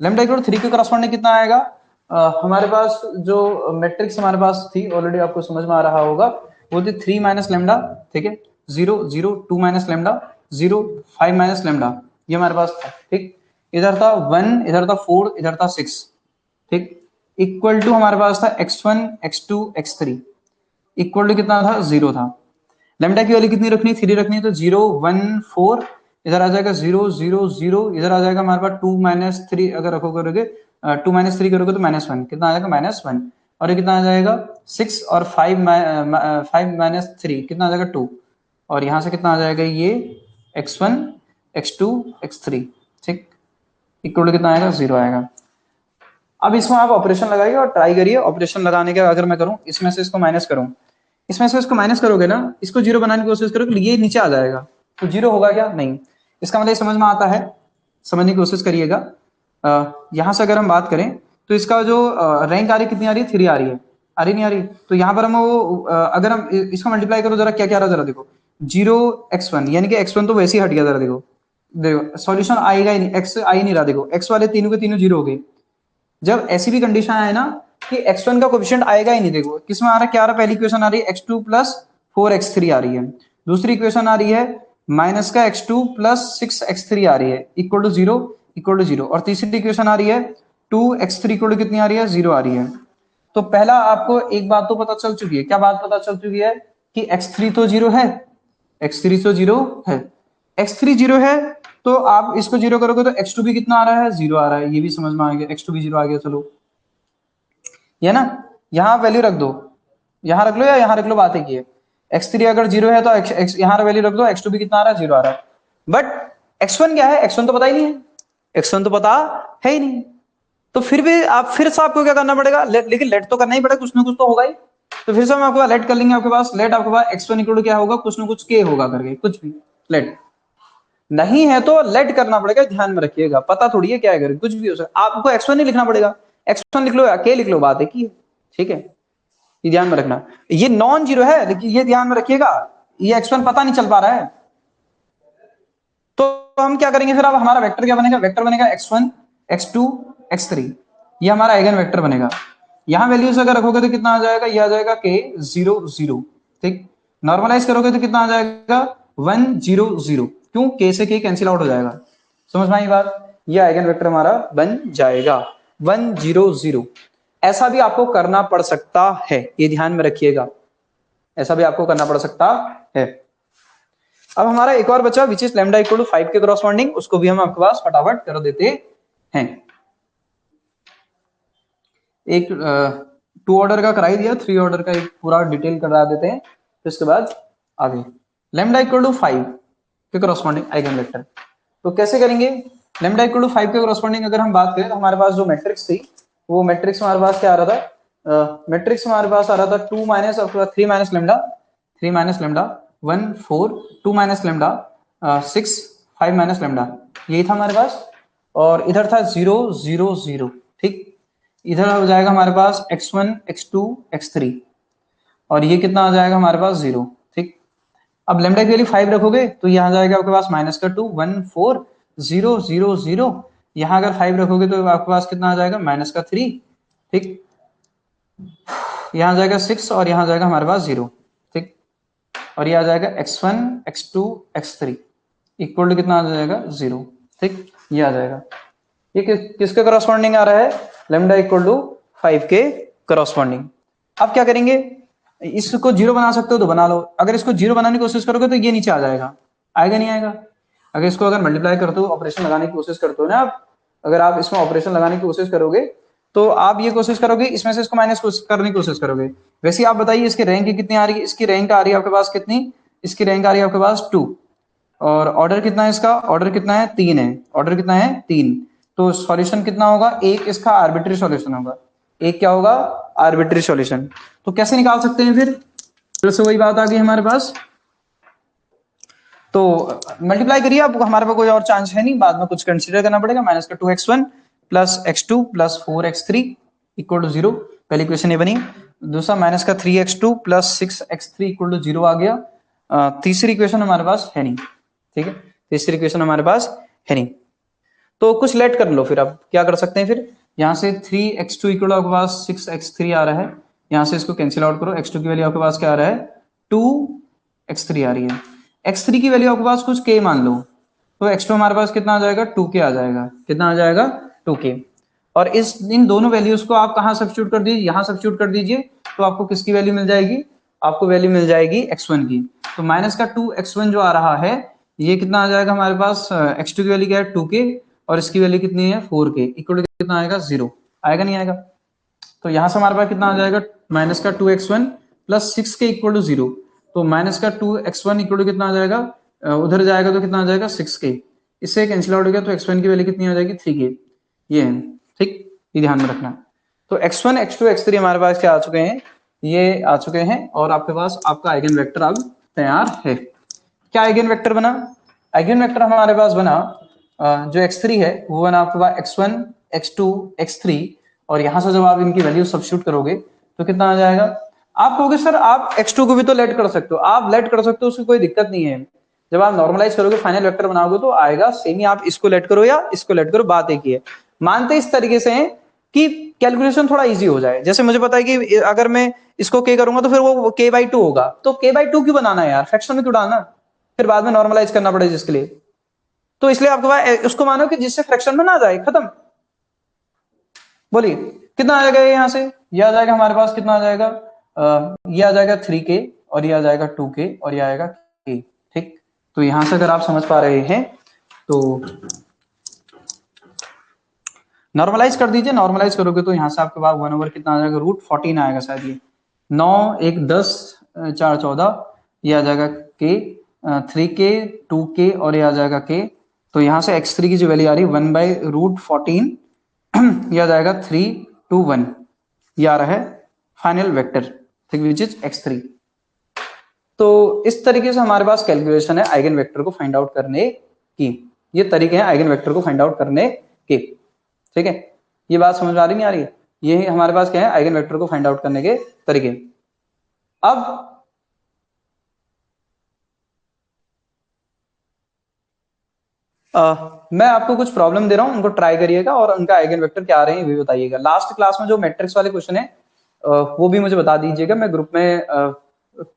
लेमडा इक्वल टू 3 के करस्पॉन्डिंग कितना आएगा, हमारे पास जो मैट्रिक्स हमारे पास थी ऑलरेडी आपको समझ में आ रहा होगा, वो थी 3 माइनस लेमडा, ठीक है, 0 0 2 माइनस लेमडा 0 5 माइनस लेमडा, ये हमारे पास था। ठीक, इधर था 1, इधर था 4, इधर था 6। ठीक, इक्वल टू हमारे पास था x1 x2 x3, equal to कितना था, 0 था। लेमडा की वैल्यू कितनी रखनी, 3 रखनी, तो 0 1 4, इधर आ जाएगा 0 0 0, इधर आ जाएगा हमारे पास 2 माइनस 3, अगर रखो करोगे 2 माइनस 3 करोगे तो -1, कितना आ जाएगा -1, और ये कितना आ जाएगा 6, और 5 माइनस 3 कितना आ जाएगा 2, और यहाँ से कितना आ जाएगा ये x1 x2 x3। ठीक, इक्वल टू कितना आएगा, 0 आएगा। अब इसमें आप ऑपरेशन लगाइए और ट्राई करिए। ऑपरेशन लगाने के अगर मैं करूं, इसमें से इसको माइनस करूं, इसमें से इसको माइनस करोगे ना, इसको 0 बनाने की कोशिश करोगे, ये नीचे आ जाएगा, तो 0 होगा क्या, नहीं। इसका मतलब समझ में आता है, समझने की कोशिश करिएगा। यहां से अगर हम बात करें तो इसका जो रैंक आ रही कितनी आ रही है, 3 आ रही है, आ रही नहीं आ रही, तो यहाँ पर हम वो अगर हम इसको मल्टीप्लाई करो जरा, क्या क्या आ रहा जरा देखो, 0x1, यानी कि x1 तो वैसे ही हट गया, जरा देखो, देखो सॉल्यूशन आएगा ही नहीं, x आ ही नहीं रहा, देखो x वाले तीनों के तीनों 0 हो गए। जब ऐसी भी कंडीशन है ना कि x1 का कोएफिशिएंट आएगा ही नहीं, देखो किसमें आ रहा है, क्या आ रहा है, पहली इक्वेशन आ रही है x2 प्लस 4x3 आ रही है, दूसरी इक्वेशन आ रही है माइनस का x2 प्लस 6x3 आ रही है, इक्वल टू 0, इक्वल टू 0, और तीसरी इक्वेशन आ रही है 2x3 इक्वल टू कितनी आ रही है, 0 आ रही है। तो पहला आपको एक बात तो पता चल चुकी है, क्या बात पता चल चुकी है, कि x3 तो 0 है, x3 तो 0 है, x3 0 है, तो आप इसको 0 करोगे तो x2 भी कितना आ रहा है, 0 आ रहा है, ये भी समझ में आ गया, x2 भी 0 आ गया। चलो ये ना, यहाँ वैल्यू रख दो, यहाँ रख लो या यहाँ रख लो, बात है की है, x3 अगर 0 है तो यहाँ वैल्यू रख दो, x2 भी कितना आ रहा है, 0 आ रहा है। बट x1 क्या है, x1 तो पता ही नहीं है, x1 तो पता है ही नहीं, तो फिर भी आप फिर से आपको क्या करना पड़ेगा, लेकिन लेट तो करना ही पड़ेगा, कुछ ना कुछ तो होगा ही। तो फिर से हम आपके पास लेट कर लेंगे, आपके पास लेट आपके पास x1 इक्वल टू क्या होगा, कुछ ना कुछ के होगा करके, कुछ भी लेट नहीं है तो लेट करना पड़ेगा, ध्यान में रखिएगा, पता थोड़ी है क्या है, कुछ भी हो सकता, आपको x1 नहीं लिखना पड़ेगा, x1 लिख लो या के लिख लो, बात है की, ठीक है, ये ध्यान में रखना। ये नॉन जीरो है, लेकिन ये ध्यान में रखिएगा, ये x1 पता नहीं चल पा रहा है, तो हम क्या करेंगे फिर, अब हमारा वेक्टर क्या बनेगा, वेक्टर बनेगा x1 x2 x3, ये हमारा आइगन वेक्टर बनेगा। यहां वैल्यूज अगर रखोगे तो कितना आ जाएगा, ये आ जाएगा k 0 0, ठीक, नॉर्मलाइज करोगे तो कितना आ जाएगा 1 0 0, क्यों, k से k कैंसिल आउट हो जाएगा, समझ में आई बात, ये आइगन वेक्टर हमारा बन जाएगा 1 0 0। ऐसा भी आपको करना पड़ सकता है, ये ध्यान में रखिएगा, ऐसा भी आपको करना पड़ सकता है। अब हमारा एक और बचा which is lambda equal to 5 के करस्पॉन्डिंग, उसको भी हम आपके पास फटाफट कर देते हैं। एक 2 ऑर्डर का कराई दिया, 3 ऑर्डर का एक पूरा डिटेल करा देते हैं, फिर इसके बाद आगे। लैम्डा इक्वल टू 5 के करस्पॉन्डिंग आइगन वेक्टर, तो कैसे करेंगे, लैम्डा इक्वल टू 5 के करस्पॉन्डिंग अगर हम बात करें तो हमारे पास जो मैट्रिक्स थी, वो मैट्रिक्स हमारे पास क्या आ रहा था, मैट्रिक्स हमारे पास आ रहा था 2 minus 3 minus lambda 3 minus lambda 1 4 2 minus lambda 6 5 minus lambda, यही था हमारे पास, और इधर था 0 0 0, ठीक, इधर हो जाएगा हमारे पास x1 x2 x3, और ये कितना आ जाएगा हमारे पास 0, ठीक। अब लेमडा की वैल्यू 5 रखोगे तो यहाँ जाएगा आपके पास माइनस का 2 1 4 0 0 0, यहाँ अगर 5 रखोगे तो आपके पास कितना आ जाएगा माइनस का 3, ठीक, यहाँ जाएगा 6, और यहाँ जाएगा हमारे पास 0, ठीक, और ये आ जाएगा x1 x2 x3 equal to कितना आ जाएगा 0, ठीक, ये आ जाएगा। ये किसके करस्पॉन्डिंग आ रहा है, लेमडा इक्वल टू 5 के करस्पॉन्डिंग। अब क्या करेंगे, इसको 0 बना सकते हो तो बना लो, अगर इसको 0 बनाने की कोशिश करोगे तो ये नीचे आ जाएगा, आएगा नहीं आएगा। अगर इसको अगर मल्टीप्लाई करते हो, ऑपरेशन लगाने की कोशिश करते हो ना आप, अगर आप इसमें ऑपरेशन लगाने की कोशिश करोगे तो आप ये कोशिश करोगे इसमें से इसको माइनस करने की कोशिश करोगे। वैसे आप बताइए इसकी रैंक कितनी आ रही है, इसकी रैंक आ रही है आपके पास कितनी, इसकी रैंक आ रही है आपके पास 2, और ऑर्डर कितना है इसका, ऑर्डर कितना है 3 है, ऑर्डर कितना है 3, तो सॉल्यूशन कितना होगा, एक इसका आर्बिट्री सॉल्यूशन होगा, एक क्या होगा आर्बिट्री सॉल्यूशन। तो कैसे निकाल सकते हैं फिर से वही बात आ गई हमारे पास, तो मल्टीप्लाई करिए, अब हमारे पास कोई और चांस है नहीं, बाद में कुछ कंसीडर करना पड़ेगा। माइनस का 2x1 plus x2 plus 4x3 equal to 0, पहली इक्वेशन ये बनी। दूसरा माइनस का 3x2 plus 6x3 equal to 0 आ गया। तीसरी इक्वेशन हमारे पास है नहीं, ठीक है, तीसरी इक्वेशन हमारे पास है नहीं। तो कुछ लेट कर लो, फिर आप क्या कर सकते हैं, फिर यहाँ से 3x2 इक्वल आपके पास 6x3 आ रहा है, यहाँ से इसको कैंसिल आउट करो, x2 की वैल्यू आपके पास क्या आ रहा है, 2x3 आ रही है। x3 की वैल्यू आपके पास कुछ k मान लो, तो x2 हमारे पास कितना आ जाएगा, 2k आ जाएगा। कितना आ जाएगा, 2k। और इन दोनों वैल्यूज को आप कहाँ सब्स्टिट्यूट कर दीजिए, यहाँ सब्स्टिट्यूट कर दीजिए, तो आपको किसकी वैल्यू मिल जाएगी, आपको वैल्यू मिल जाएगी x1 की। तो माइनस का 2x1 जो आ रहा है, ये कितना आ जाएगा हमारे पास, x2 की वैल्यू क्या है 2k, और इसकी वैल्यू कितनी है 4k, इक्वल टू कितना आएगा, 0 आएगा, नहीं आएगा। तो यहां से हमारे पास कितना आ जाएगा, माइनस का 2x1 plus 6k equal to 0। तो माइनस का 2x1 इक्वल टू कितना आ जाएगा, उधर जाएगा तो कितना आ जाएगा 6k, इससे कैंसिल आउट हो गया, तो x1 की वैल्यू कितनी आ जाएगी 3k, ये है, ठीक, ये ध्यान में रखना। तो x1 x2 x3 हमारे पास क्या आ चुके हैं, ये आ चुके हैं, और आपके पास आपका आइगन वेक्टर अब तैयार है। क्या आइगन वेक्टर बना, आइगन वेक्टर हमारे पास बना, जो x3 है वो बना आपके पास x1 x2 x3, और यहां से जब आप इनकी वैल्यू सब्स्टिट्यूट करोगे तो कितना आ जाएगा। आप कहोगे सर आप x2 को भी तो लेट कर सकते हो, आप लेट कर सकते हो, उसकी कोई दिक्कत नहीं है। जब आप नॉर्मलाइज करोगे, फाइनल वेक्टर बनाओगे, तो आएगा सेम ही, आप इसको लेट करो या इसको लेट करो, बात एक ही है। मानते इस तरीके से हैं कि कैलकुलेशन थोड़ा इजी हो जाए। जैसे मुझे पता है कि अगर मैं इसको k करूंगा तो फिर वो k/2 होगा, तो k/2 क्यों बनाना है यार, फ्रैक्शन में क्यों डालना, फिर बाद में नॉर्मलाइज करना पड़े जिसके लिए। तो इसलिए आपके पास उसको मानो कि जिससे फ्रैक्शन में ना जाए, खत्म। बोलिए कितना आ जाएगा, यहाँ से ये आ जाएगा हमारे पास, कितना आ जाएगा, ये आ जाएगा 3k, और ये आ जाएगा 2k, और ये आएगा k, ठीक। तो यहां से अगर आप समझ पा रहे हैं तो नॉर्मलाइज कर दीजिए, नॉर्मलाइज करोगे तो यहाँ से आपके पास 1 ओवर कितना आ जाएगा, √14 आएगा शायद, ये 9 1 10 4 14, ये आ जाएगा k, 3k 2k, और ये आ जाएगा k। तो यहाँ से x3 की जो वैल्यू आ रही है 1/√14, यह आ जाएगा 3 2 1, ये आ रहा है फाइनल वेक्टर, ठीक, विच इज x3। तो इस तरीके से हमारे पास कैलकुलेशन है आइगन वेक्टर को फाइंड आउट करने की, ये तरीके हैं आइगन वेक्टर को फाइंड आउट करने के, ठीक है। ये बात समझ में आ रही नहीं आ रही है, ये हमारे पास क्या है, आइगन वेक्टर को फाइंड आउट करने के तरीके। अब मैं आपको कुछ प्रॉब्लम दे रहा हूं, उनको ट्राई करिएगा, और उनका आइगन वेक्टर क्या आ रहे हैं ये भी बताइएगा। लास्ट क्लास में जो मैट्रिक्स वाले क्वेश्चन है वो भी मुझे बता दीजिएगा, मैं ग्रुप में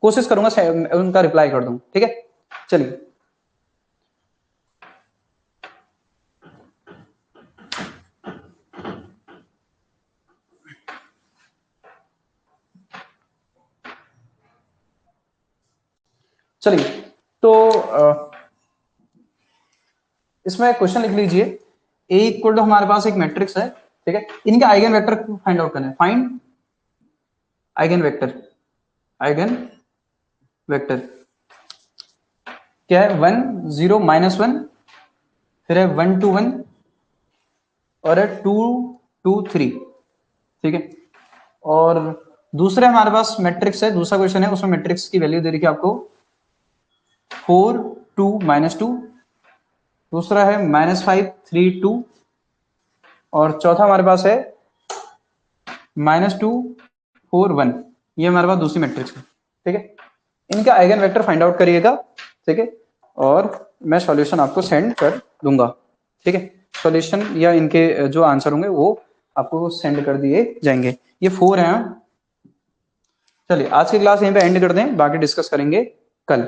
कोशिश करूंगा उनका रिप्लाई कर दूं, ठीक है। चलिए चलिए, तो इसमें क्वेश्चन लिख लीजिए, ए इक्वल टू हमारे पास एक मैट्रिक्स है, ठीक है, इनके आइगन वेक्टर को फाइंड आउट करना है। Find eigen vector, eigen vector क्या है, 1 0 -1, फिर है 1 2 1, और है 2 2 3, ठीक है। और दूसरे हमारे पास मैट्रिक्स है, दूसरा क्वेश्चन है, उसमें मैट्रिक्स की वैल्यू दे रखी है आपको 4 2 -2, दूसरा है -5 3 2, और चौथा हमारे पास है -2 4 1, ये हमारे पास दूसरी मैट्रिक्स है, ठीक है। इनका आइगन वेक्टर फाइंड आउट करिएगा, ठीक है, और मैं सॉल्यूशन आपको सेंड कर दूंगा, ठीक है। सॉल्यूशन या इनके जो आंसर होंगे वो आपको सेंड कर दिए जाएंगे। ये 4 हैं। चलिए आज की क्लास यहीं पे एंड कर दें, बाकी डिस्कस करेंगे कल।